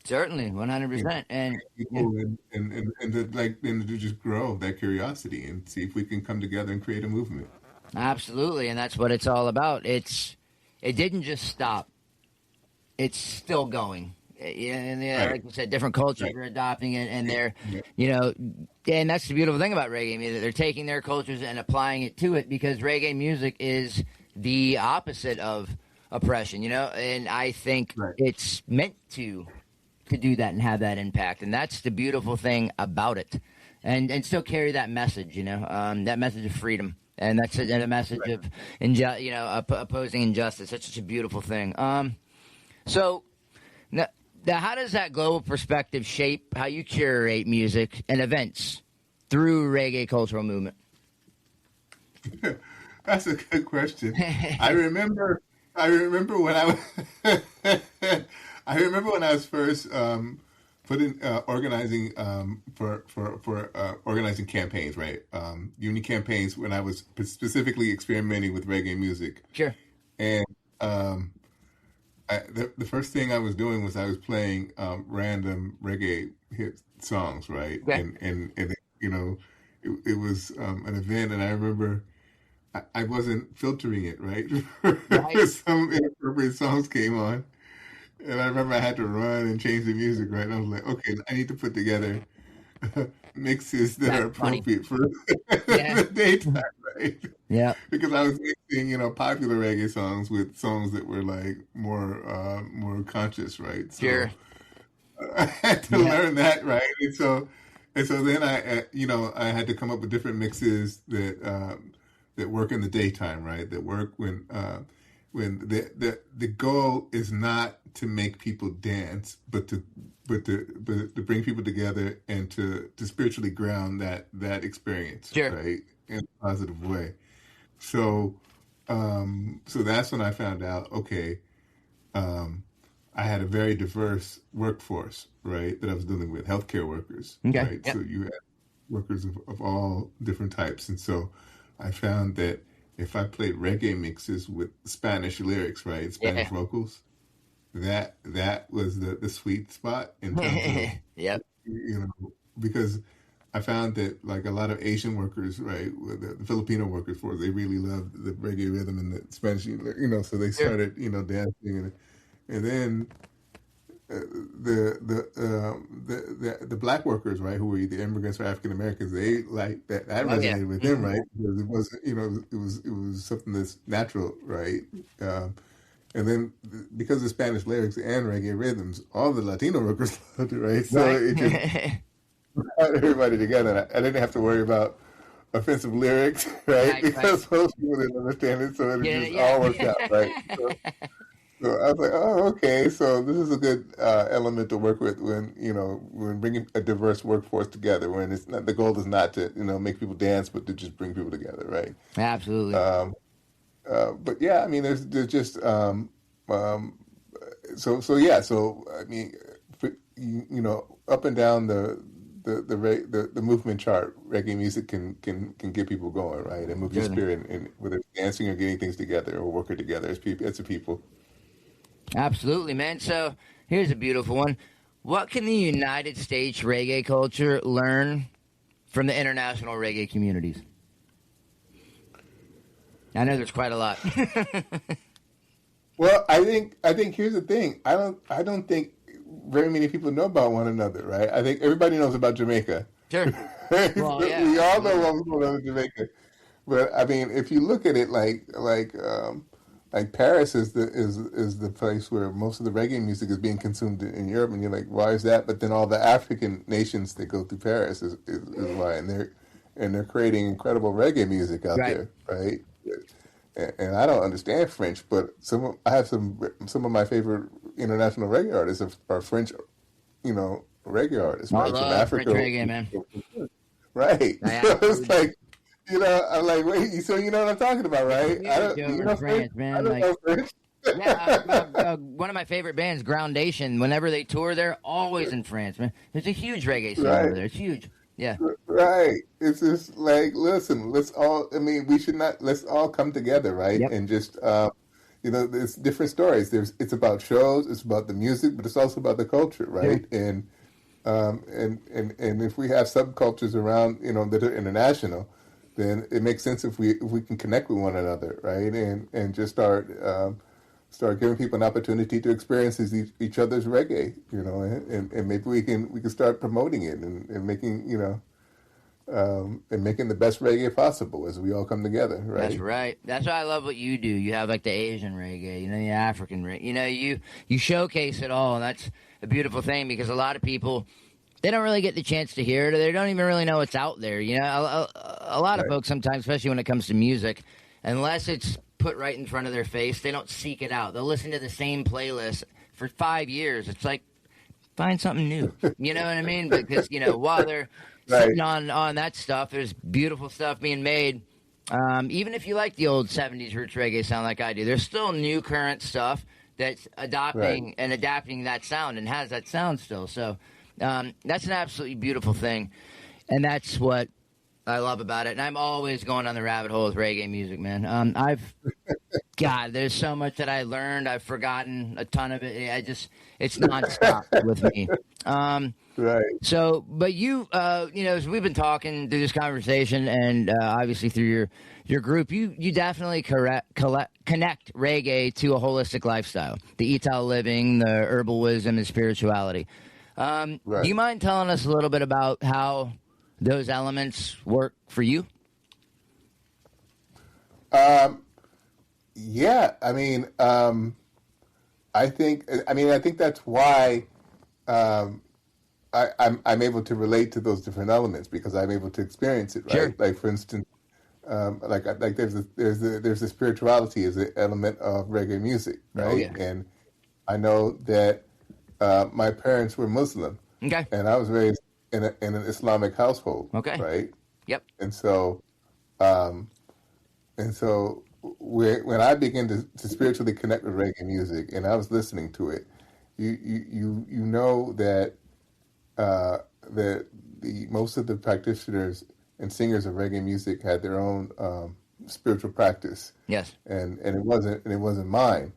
Certainly, 100%. And People and to just grow that curiosity and see if we can come together and create a movement. absolutely, and that's what it's all about. It didn't just stop. It's still going. Right. Like you said, different cultures Right. are adopting it, and they're, Yeah. and that's the beautiful thing about reggae music. They're taking their cultures and applying it to it because reggae music is the opposite of oppression, and I think Right. it's meant to do that and have that impact, and that's the beautiful thing about it, and still carry that message, that message of freedom, and that's a message Right. of opposing injustice. That's such a beautiful thing. So now, how does that global perspective shape how you curate music and events through reggae cultural movement? That's a good question. I remember when I was I remember when I was first organizing for organizing campaigns, right? Union campaigns when I was specifically experimenting with reggae music. Sure. And the first thing I was doing was I was playing random reggae hit songs, right? Okay. And it was an event, and I remember I wasn't filtering it, right? Right. Some inappropriate songs came on, and I remember I had to run and change the music, right? And I was like, okay, I need to put together mixes that are That's funny. appropriate for Yeah. the daytime, right? Yeah. Because I was mixing, popular reggae songs with songs that were like more conscious, right? So Sure. I had to Yeah. learn that, right? And so then I had to come up with different mixes that work in the daytime, right? That work when the goal is not to make people dance, but to bring people together and to spiritually ground that experience, Sure. right, in a positive way. So so that's when I found out, okay, I had a very diverse workforce, right, that I was dealing with, healthcare workers, Okay. right? Yep. So you had workers of all different types. And so I found that if I played reggae mixes with Spanish lyrics, right, Spanish Yeah. vocals, that was the sweet spot in terms Yep. of, because I found that like a lot of Asian workers, right, the Filipino workers, for they really loved the reggae rhythm and the Spanish, so they Sure. started, dancing, and then the black workers, right, who were either immigrants or African Americans, they like that Oh, yeah. resonated with them, right, because it wasn't, it was something that's natural, right. And then because of Spanish lyrics and reggae rhythms, all the Latino workers loved it, right? So it just Right. brought everybody together. I didn't have to worry about offensive lyrics, right? Right, Because most people didn't understand it, so it Yeah, just yeah. all worked out, right? So I was like, oh, okay. So this is a good element to work with when bringing a diverse workforce together. When it's not, the goal is not to make people dance, but to just bring people together, right? Absolutely. But yeah, I mean, there's just So I mean, up and down the movement chart, reggae music can get people going, right, and move your Certainly. spirit, and whether it's dancing or getting things together or working together as a people. Absolutely, man. So here's a beautiful one. What can the United States reggae culture learn from the international reggae communities? I know there's quite a lot. Well, I think here's the thing. I don't think very many people know about one another, right? I think everybody knows about Jamaica. Sure. Well, yeah. We all know what was going on in Jamaica. But I mean, if you look at it like Paris is the place where most of the reggae music is being consumed in Europe, and you're like, why is that? But then all the African nations that go through Paris is why, and they're creating incredible reggae music out Right. there, right? And I don't understand French, but I have some of my favorite international reggae artists are French, reggae artists, I right, from love French Africa, reggae, man. right? I So it's absolutely like, I'm like, wait, so you know what I'm talking about, right? Yeah, I don't, Joe you in know France, French? man, I don't like- know French. Yeah, one of my favorite bands, Groundation. Whenever they tour, they're always in France, man. There's a huge reggae scene Right. over there. It's huge. Yeah. Right. It's just like, listen, let's all, I mean, let's all come together, right? Yep. And just, there's different stories. It's about shows, it's about the music, but it's also about the culture, right? And if we have subcultures around, that are international, then it makes sense if we can connect with one another, right? And just start giving people an opportunity to experience each other's reggae, and maybe we can start promoting it and making, and making the best reggae possible as we all come together, right? That's right. That's why I love what you do. You have like the Asian reggae, the African reggae. You showcase it all, and that's a beautiful thing because a lot of people, they don't really get the chance to hear it, or they don't even really know what's out there. A lot of folks sometimes, especially when it comes to music, unless it's put right in front of their face, they don't seek it out. They'll listen to the same playlist for 5 years. It's like, find something new. You know what I mean? Because, while they're sitting on that stuff, there's beautiful stuff being made. Even if you like the old 70s roots reggae sound like I do, there's still new current stuff that's adopting and adapting that sound and has that sound still. So that's an absolutely beautiful thing. And that's what I love about it. And I'm always going on the rabbit hole with reggae music, man. God, there's so much that I learned. I've forgotten a ton of it. It's nonstop with me. Right. So, but you, as we've been talking through this conversation, and obviously through your group, you definitely connect reggae to a holistic lifestyle, the Ital living, the herbal wisdom, and spirituality. Do you mind telling us a little bit about how those elements work for you? Yeah, I mean, I think that's why I'm able to relate to those different elements because I'm able to experience it, right? Sure. Like for instance, like there's a spirituality as an element of reggae music, right? Oh, yeah. And I know that my parents were Muslim, Okay. and I was raised in an Islamic household, Okay. right? Yep. And so when I began to spiritually connect with reggae music, and I was listening to it, you know that that the most of the practitioners and singers of reggae music had their own spiritual practice. Yes. And it wasn't mine,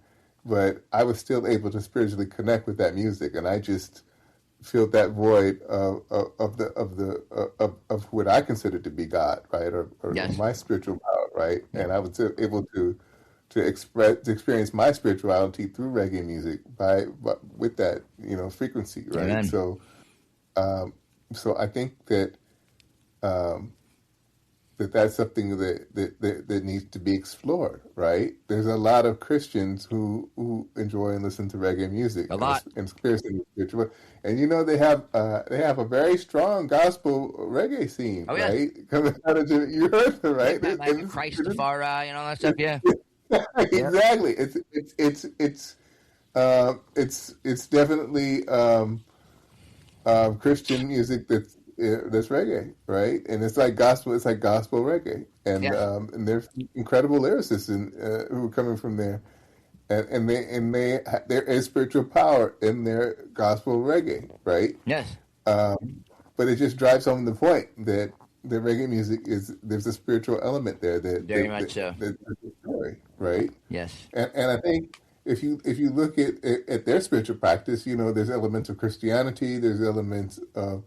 but I was still able to spiritually connect with that music, and I just filled that void of what I considered to be God, right, or Yes. my spiritual power, right, and I was able to experience my spirituality through reggae music with that frequency, right. Amen. So I think that that's something that needs to be explored, right? There's a lot of Christians who enjoy and listen to reggae music, A lot. and spiritual, and they have a very strong gospel reggae scene, Oh, yeah. right? Coming out of you heard it, right? Like Christafari and all that stuff. Yeah. Exactly. It's definitely Christian music that's reggae, right? And it's like gospel. It's like gospel reggae, and Yeah. and there's incredible lyricists who are coming from there, there is spiritual power in their gospel reggae, right? Yes. But it just drives home the point that the reggae music there's a spiritual element there Very much so. that's a story, right? Yes. And I think if you look at their spiritual practice, there's elements of Christianity, there's elements of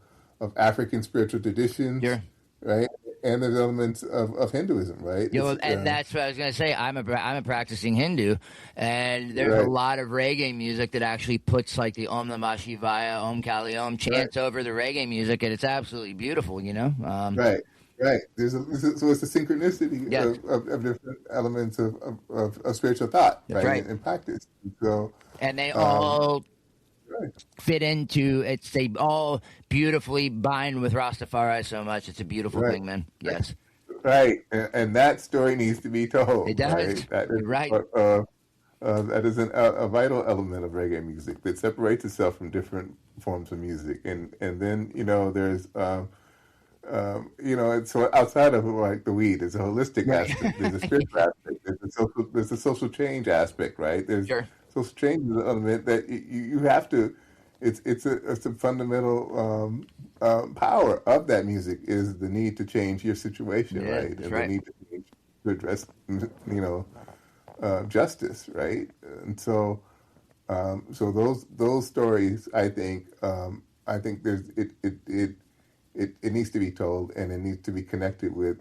African spiritual traditions, Sure. right? And there's elements of Hinduism, right? And that's what I was going to say. I'm a practicing Hindu, and there's a lot of reggae music that actually puts like the Om Namah Shivaya, Om Kali Om chants over the reggae music, and it's absolutely beautiful, Right. So it's a synchronicity of different elements of spiritual thought, right? And practice. So, and they all fit into it's. They all beautifully bind with Rastafari so much. It's a beautiful thing, man. Yes. Right, and that story needs to be told. It does. Right. That is, right. That is a vital element of reggae music that separates itself from different forms of music, and then there's so outside of like the weed, there's a holistic aspect, there's a spiritual aspect, there's a social change aspect, right? There's social change is an element that you have to. It's a fundamental power of that music is the need to change your situation, right? And the need to change to address justice, right? And so those stories, I think there's it needs to be told, and it needs to be connected with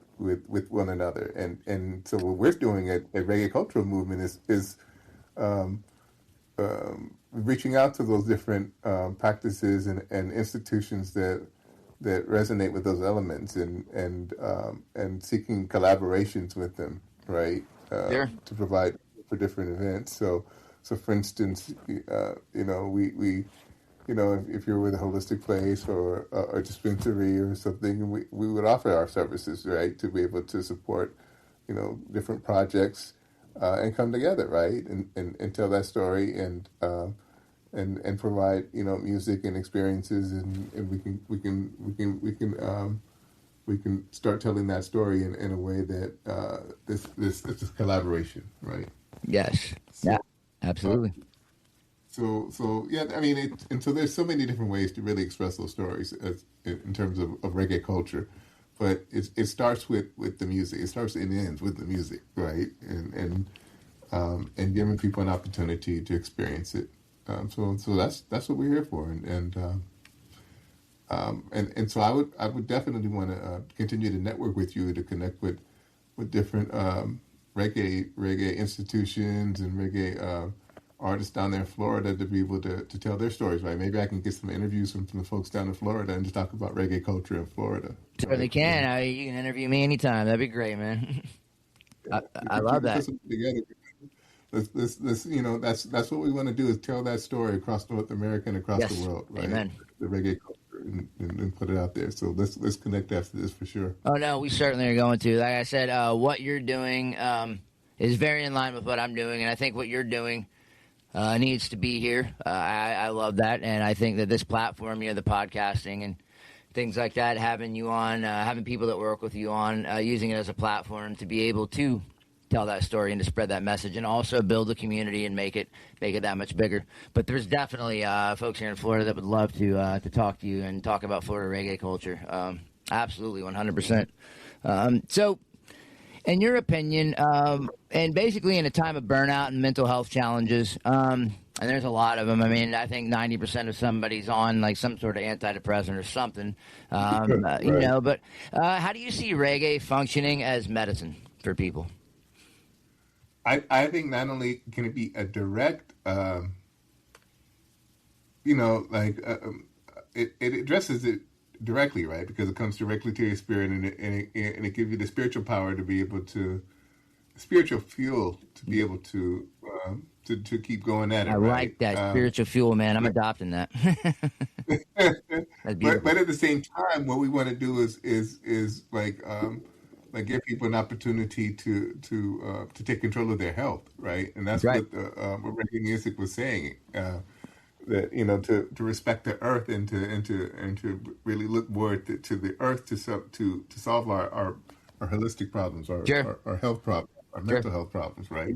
one another. And so what we're doing at Reggae Cultural Movement is reaching out to those different practices and institutions that resonate with those elements, and seeking collaborations with them, right? To provide for different events. So for instance, if you're with a holistic place or a dispensary or something, we would offer our services, right, to be able to support, different projects and come together, right, and tell that story and provide, music and experiences, and we can start telling that story in a way that this is collaboration, right? Yes. Yeah. Absolutely. So yeah, I mean, and so there's so many different ways to really express those stories in terms of reggae culture, but it starts with the music. It starts and ends with the music, right? And giving people an opportunity to experience it. So that's what we're here for, and so I would definitely want to continue to network with you to connect with different reggae institutions and reggae artists down there in Florida to be able to tell their stories, right? Maybe I can get some interviews from the folks down in Florida and just talk about reggae culture in Florida. Certainly can. You can interview me anytime. That'd be great, man. I love that. Let's that's what we want to do is tell that story across North America and across the world, right? Amen. The reggae culture and put it out there. So let's connect after this for sure. Oh no, we certainly are going to. Like I said, what you're doing is very in line with what I'm doing, and I think what you're doing needs to be here. I love that, and I think that this platform, the podcasting and things like that, having you on, having people that work with you on, using it as a platform to be able to tell that story and to spread that message, and also build a community and make it that much bigger. But there's definitely folks here in Florida that would love to talk to you and talk about Florida reggae culture. Absolutely, 100%. So, in your opinion, and basically in a time of burnout and mental health challenges, and there's a lot of them. I mean, I think 90% of somebody's on like some sort of antidepressant or something, right. But how do you see reggae functioning as medicine for people? I think not only can it be a direct, it addresses it directly, right? Because it comes directly to your spirit, and it gives you the spiritual power to be able to, spiritual fuel to be able to keep going at it. I like that spiritual fuel, man. I'm adopting that. but at the same time, what we want to do is like give people an opportunity to take control of their health, right? And that's right. What reggae music was saying. That to respect the earth and to really look more to the earth to solve our holistic problems, our health problems, our mental health problems, right?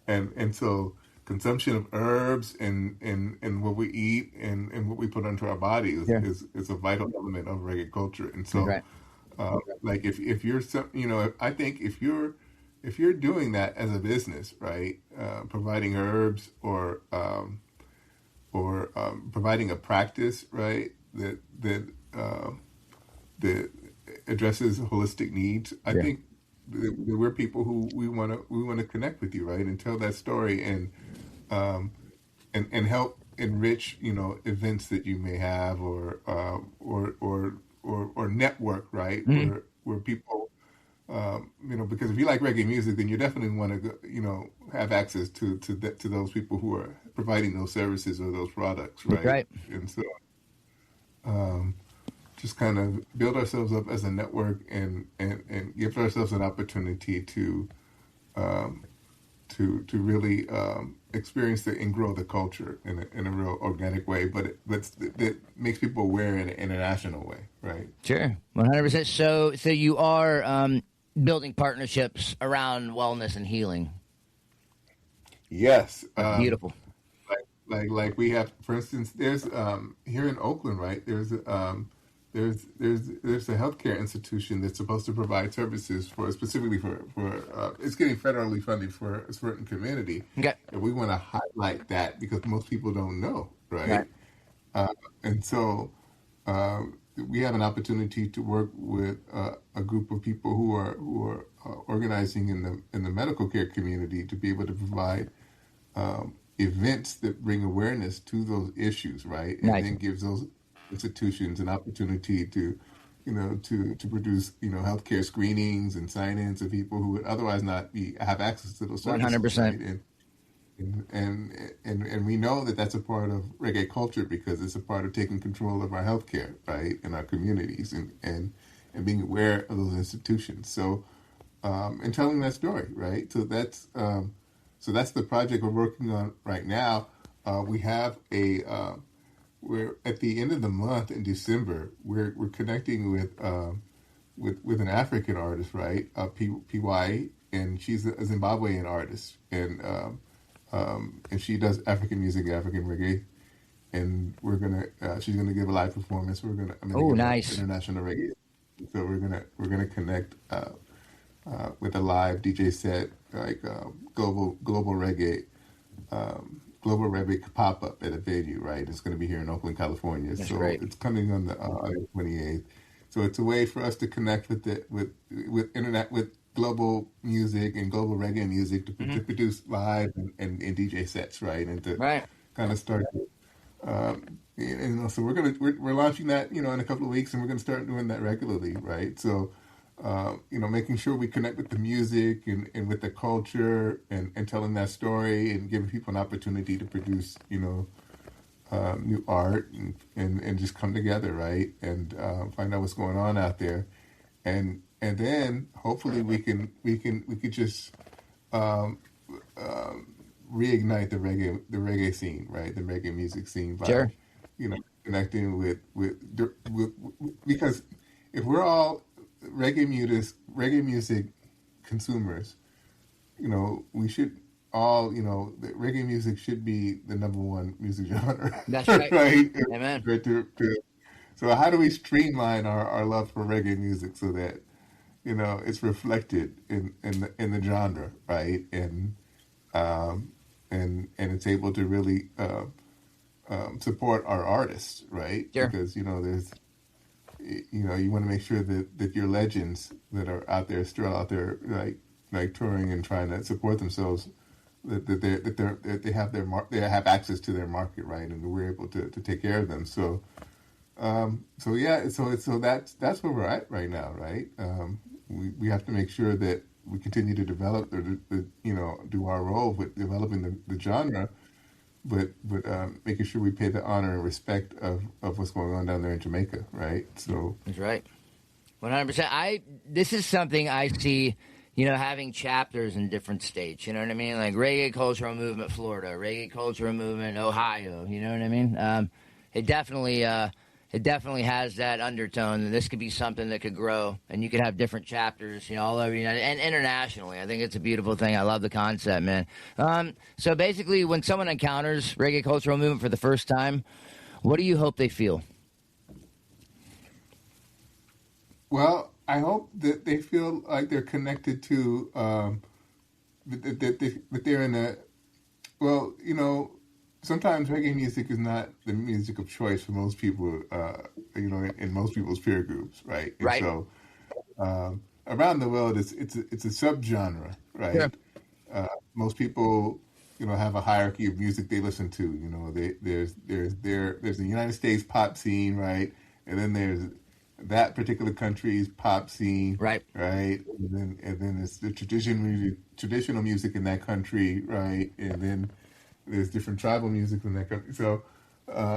And so consumption of herbs and what we eat and what we put into our body is a vital element of reggae culture. And so, Right. like if you're I think if you're doing that as a business, right, providing herbs or providing a practice, right, that addresses holistic needs, I think that we're people who we want to connect with you, right, and tell that story and help enrich events that you may have or network, right, where people because if you like reggae music, then you definitely want to have access to those people who are providing those services or those products, right? Right. And so just kind of build ourselves up as a network and give ourselves an opportunity to really experience and grow the culture in a real organic way, but that makes people aware in an international way, right? Sure, 100%. So you are building partnerships around wellness and healing. Yes. Beautiful. Like we have, for instance, there's here in Oakland, right? There's a healthcare institution that's supposed to provide services specifically for it's getting federally funded for a certain community. Okay. And we want to highlight that because most people don't know, right? And so we have an opportunity to work with a group of people who are organizing in the medical care community to be able to provide events that bring awareness to those issues, right? And then gives those institutions an opportunity to produce healthcare screenings and sign-ins of people who would otherwise not have access to those services. 100%. Right? And we know that that's a part of reggae culture because it's a part of taking control of our healthcare, right, in our communities and being aware of those institutions. So and telling that story, right? So that's the project we're working on right now. We have we're at the end of the month in December. We're connecting with an African artist, right? PY, and she's a Zimbabwean artist, and she does African music, African reggae, and she's gonna give a live performance. Nice. International reggae. So we're gonna connect with a live DJ set, like global reggae. Global Reggae pop-up at a venue, right? It's going to be here in Oakland, California. That's so great. It's coming on the 28th. So it's a way for us to connect with global music and global reggae music to produce live and DJ sets, right? And to kind of start. So we're launching that, in a couple of weeks, and we're going to start doing that regularly, right? So. Making sure we connect with the music and with the culture and telling that story and giving people an opportunity to produce, new art and just come together, right? And find out what's going on out there. And then hopefully we could just reignite the reggae scene, right? The reggae music scene by, connecting with because if we're all reggae music consumers, we should all, the reggae music should be the number one music genre. That's right. Right? Amen. So how do we streamline our love for reggae music so that, it's reflected in the genre, right? And it's able to really support our artists, right? Sure. Because, there's you want to make sure that your legends that are out there still out there like touring and trying to support themselves that they have they have access to their market, right, and we're able to take care of them. So that's where we're at right now, right? We have to make sure that we continue to develop do our role with developing the genre. But making sure we pay the honor and respect of what's going on down there in Jamaica, right? So that's right, 100%. This is something I see, having chapters in different states. You know what I mean? Like Reggae Cultural Movement Florida, Reggae Cultural Movement Ohio. You know what I mean? It definitely it definitely has that undertone, and this could be something that could grow, and you could have different chapters, all over the United and internationally. I think it's a beautiful thing. I love the concept, man. So basically, when someone encounters reggae cultural movement for the first time, what do you hope they feel? Well, I hope that they feel like they're connected to that they're in a well, sometimes reggae music is not the music of choice for most people, in most people's peer groups, right? And Right. so around the world, it's a subgenre, right? Yeah. Most people, have a hierarchy of music they listen to. There's the United States pop scene, right? And then there's that particular country's pop scene, Right. right? And then it's the traditional music in that country, right? And then there's different tribal music in that country. So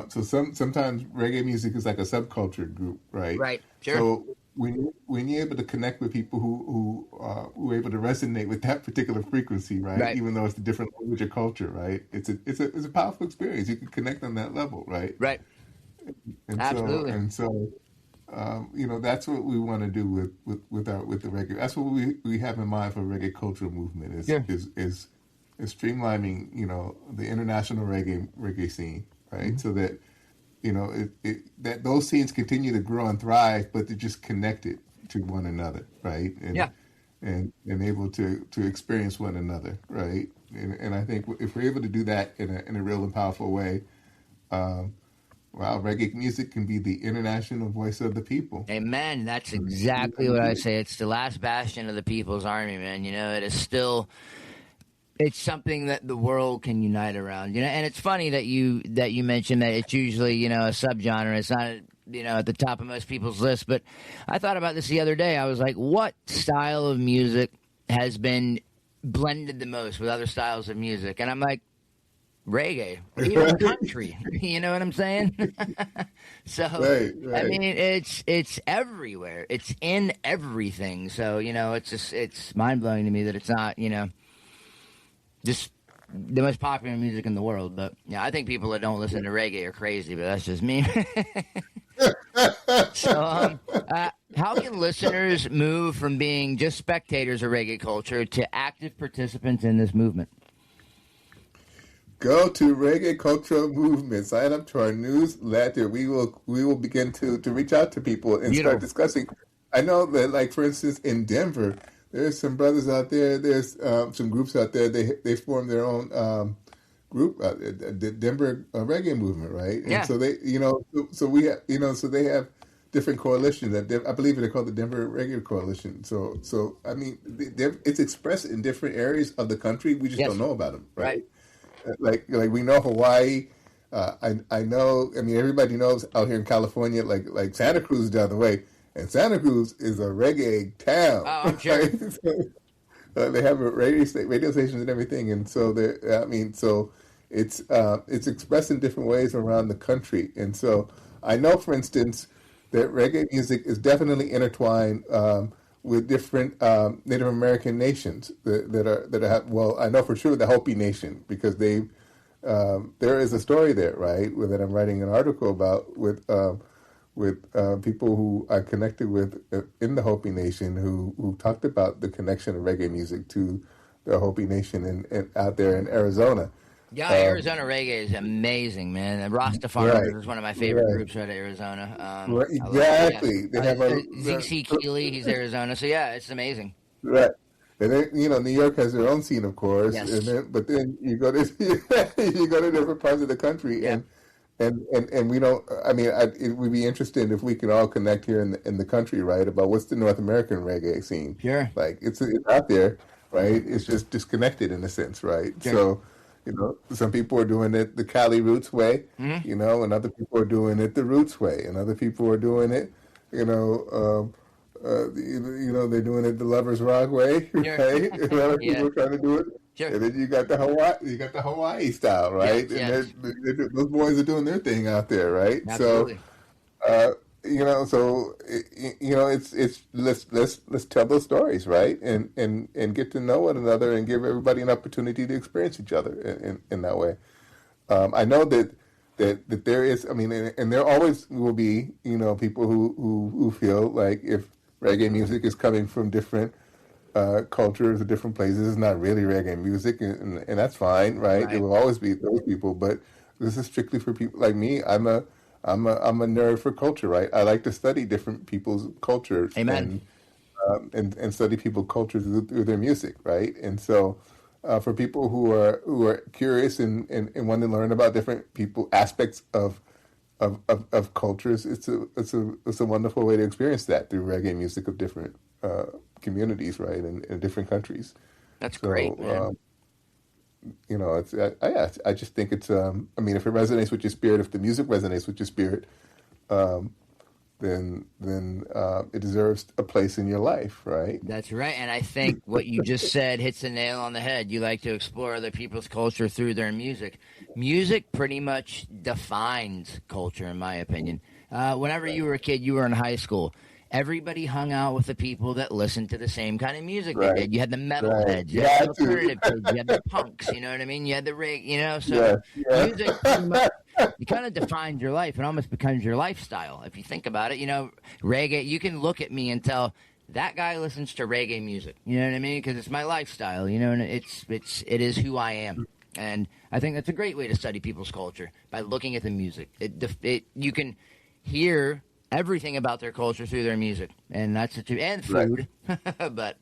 sometimes reggae music is like a subculture group, right? Right. Sure. So when you're able to connect with people who are able to resonate with that particular frequency, right? Right. Even though it's a different language or culture, right? It's a powerful experience. You can connect on that level, right? Right. And Absolutely. So that's what we want to do with the reggae. That's what we have in mind for reggae cultural movement is streamlining, the international reggae scene, right? Mm-hmm. So that, that those scenes continue to grow and thrive, but they're just connected to one another, right? And able to experience one another, right? And I think if we're able to do that in a real and powerful way, reggae music can be the international voice of the people. Amen. That's exactly what I say. It's the last bastion of the people's army, man. It is still. It's something that the world can unite around, and it's funny that you mentioned that it's usually, a subgenre. It's not, at the top of most people's list, but I thought about this the other day. I was like, what style of music has been blended the most with other styles of music? And I'm like, reggae, even country. You know what I'm saying? So, Right. I mean, it's everywhere. It's in everything. So, it's mind-blowing to me that it's not, just the most popular music in the world. But I think people that don't listen to reggae are crazy, but that's just me. So how can listeners move from being just spectators of reggae culture to active participants in this movement? Go to Reggae Cultural Movement. Sign up to our newsletter. We will begin to reach out to people and start discussing. I know that, like, for instance, in Denver, there's some brothers out there. There's some groups out there. They formed their own group, the Denver Reggae Movement, right? And so they, so we have, so they have different coalitions. I believe they're called the Denver Reggae Coalition. So I mean, it's expressed in different areas of the country. We just don't know about them, right? Like we know Hawaii. I know. I mean, everybody knows out here in California, like Santa Cruz is down the way. And Santa Cruz is a reggae town. Oh, I'm sure. Right? So, they have a radio stations and everything, and so it's expressed in different ways around the country. And so I know, for instance, that reggae music is definitely intertwined with different Native American nations that have. Well, I know for sure the Hopi Nation, because there is a story there, right, that I'm writing an article about with people who I connected with in the Hopi Nation who talked about the connection of reggae music to the Hopi Nation and out there in Arizona. Yeah, Arizona reggae is amazing, man. And Rastafari is one of my favorite groups out of Arizona. Exactly. They have Z.C. Keeley, he's Arizona. So, it's amazing. Right. And then, New York has their own scene, of course. Yes. But then you go to different parts of the country, and we don't. I mean, it would be interesting if we could all connect here in the country, right? About what's the North American reggae scene? Sure. Like it's out there, right? It's just disconnected in a sense, right? Sure. So, some people are doing it the Cali roots way, and other people are doing it the roots way, and other people are doing it, they're doing it the Lovers Rock way, right? And other people are trying to do it. Sure. And then you got the Hawaii style, right? Yes. And those boys are doing their thing out there, right? Absolutely. So it's let's tell those stories, right? And get to know one another and give everybody an opportunity to experience each other in that way. I know that that there is. I mean, and there always will be, people who feel like if reggae music is coming from different cultures or different places, it's not really reggae music, and that's fine, right? There will always be those people, but this is strictly for people like me. I'm a nerd for culture, right? I like to study different people's cultures. Amen. And study people's cultures through their music, right? And so, for people who are curious and want to learn about different aspects of cultures, it's a wonderful way to experience that through reggae music of different communities, right, in different countries. That's great, man. I just think it's. I mean, if it resonates with your spirit, if the music resonates with your spirit, then it deserves a place in your life, right? That's right. And I think what you just said hits the nail on the head. You like to explore other people's culture through their music. Music pretty much defines culture, in my opinion. Whenever you were a kid, you were in high school. Everybody hung out with the people that listened to the same kind of music they did. You had the metalheads, you had the alternative kids, you had the punks, you know what I mean? You had the reggae, so music pretty much, it kind of defines your life. It almost becomes your lifestyle. If you think about it, reggae, you can look at me and tell that guy listens to reggae music, you know what I mean? Because it's my lifestyle, and it is who I am. And I think that's a great way to study people's culture, by looking at the music. You can hear everything about their culture through their music, and that's it too, and food. But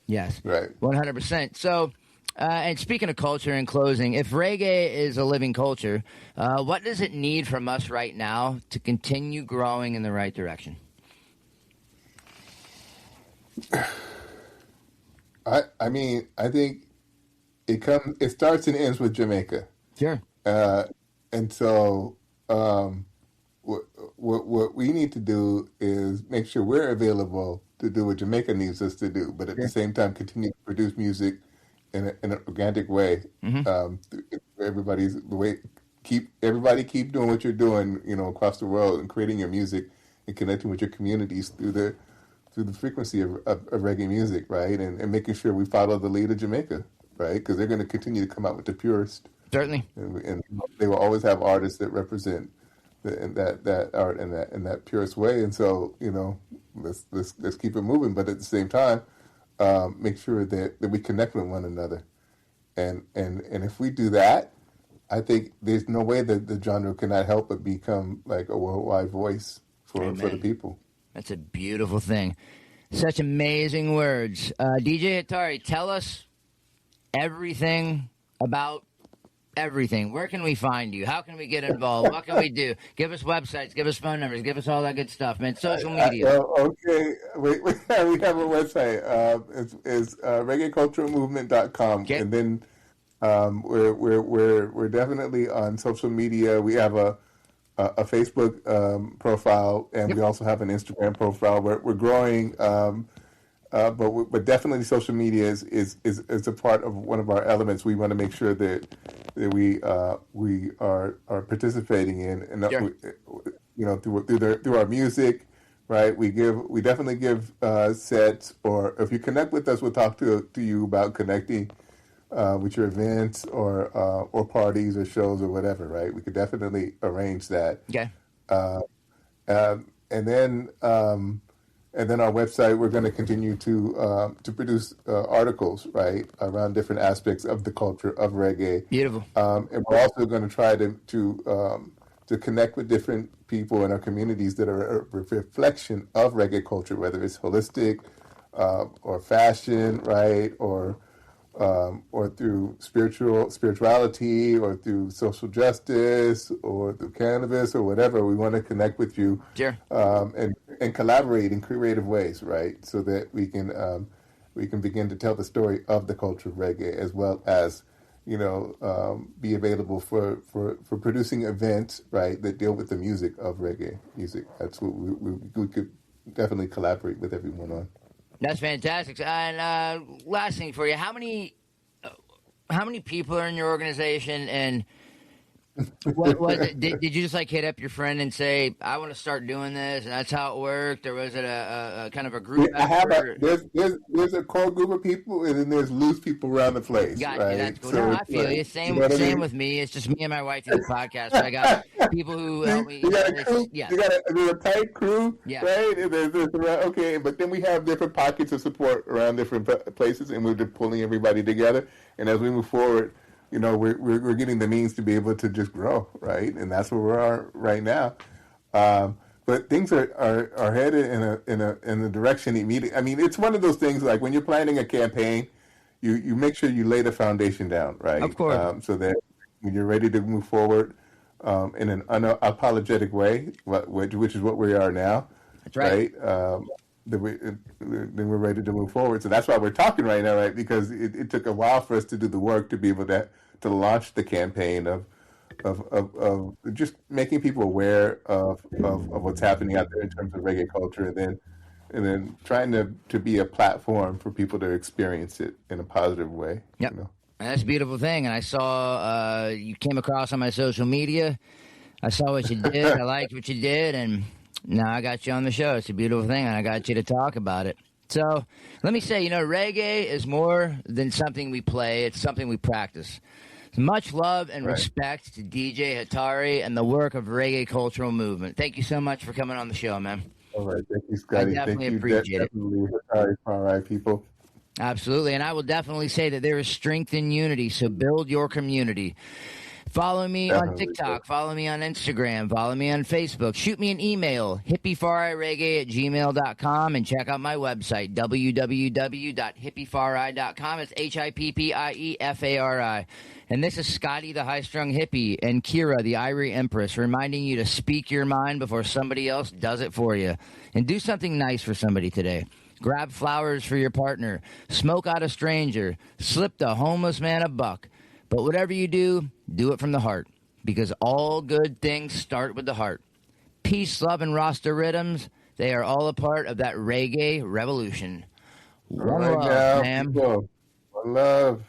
yes, 100%. So, and speaking of culture, in closing, if reggae is a living culture, what does it need from us right now to continue growing in the right direction? I mean, I think it starts and ends with Jamaica. Sure. And so, what we need to do is make sure we're available to do what Jamaica needs us to do, but at the same time continue to produce music in an organic way. Everybody keep doing what you're doing, across the world, and creating your music and connecting with your communities through the frequency of reggae music, right? And making sure we follow the lead of Jamaica, right? Because they're going to continue to come out with the purest. Certainly. And they will always have artists that represent that art in that purest way, and so let's keep it moving, but at the same time, make sure that we connect with one another, and if we do that, I think there's no way that the genre cannot help but become like a worldwide voice for the people. That's a beautiful thing. Such amazing words, DJ Hatari. Tell us everything about everything. Where can we find you? How can we get involved? What can we do? Give us websites, give us phone numbers, give us all that good stuff, man. Social media. Okay. We have a website. It's reggaeculturalmovement.com. Okay. And then we're definitely on social media. We have a Facebook profile, and we also have an Instagram profile. We're growing, but definitely social media is a part of one of our elements. We want to make sure that we are participating in, and through our music, right? We definitely give sets, or if you connect with us, we'll talk to you about connecting with your events or parties or shows or whatever, right? We could definitely arrange that. Okay. And then our website, we're going to continue to produce articles, right, around different aspects of the culture of reggae. Beautiful. And we're also going to try to connect with different people in our communities that are a reflection of reggae culture, whether it's holistic or fashion, right, or through spirituality, or through social justice, or through cannabis, or whatever. We want to connect with you, sure, and collaborate in creative ways, right? So that we can begin to tell the story of the culture of reggae, as well as be available for producing events, right, that deal with the music of reggae music. That's what we could definitely collaborate with everyone on. That's fantastic. And last thing for you, how many people are in your organization, and What was it? Did you just like hit up your friend and say, "I want to start doing this"? And that's how it worked, or was it a kind of a group I have effort? there's a core group of people, and then there's loose people around the place. Gotcha, right? that's cool. So No, I it's feel like, you. Same, you know what I same mean? with me. It's just me and my wife do the podcast. So I got people who help me. You got a crew. Yeah, You got a tight crew, Yeah. right? And there's okay, but then we have different pockets of support around different places, and we're just pulling everybody together. And as we move forward, you know, we're getting the means to be able to just grow, right? And that's where we are right now. But things are headed in a direction immediate. I mean, it's one of those things like when you're planning a campaign, you make sure you lay the foundation down, right? Of course. So that when you're ready to move forward in an unapologetic way, which is what we are now, that's right. Then we're ready to move forward. So that's why we're talking right now, right? Because it took a while for us to do the work to be able to launch the campaign of just making people aware of what's happening out there in terms of reggae culture, and then trying to be a platform for people to experience it in a positive way. Yep. You know? And that's a beautiful thing. And I saw you came across on my social media. I saw what you did. I liked what you did, and now I got you on the show. It's a beautiful thing, and I got you to talk about it. So let me say, reggae is more than something we play. It's something we practice. Much love and respect to DJ Hatari and the work of Reggae Cultural Movement. Thank you so much for coming on the show, man. All right. Thank you, Scotty. I definitely Thank you. appreciate it. Hatari, all right, people. Absolutely. And I will definitely say that there is strength in unity, so build your community. Follow me on TikTok. Follow me on Instagram. Follow me on Facebook. Shoot me an email, hippiefarai@gmail.com, and check out my website, www.hippiefarai.com. It's HIPPIEFARI. And this is Scotty, the high-strung hippie, and Kira, the Irie Empress, reminding you to speak your mind before somebody else does it for you. And do something nice for somebody today. Grab flowers for your partner. Smoke out a stranger. Slip the homeless man a buck. But whatever you do it from the heart, because all good things start with the heart. Peace, love, and Rasta rhythms, they are all a part of that reggae revolution. One love, man. One love.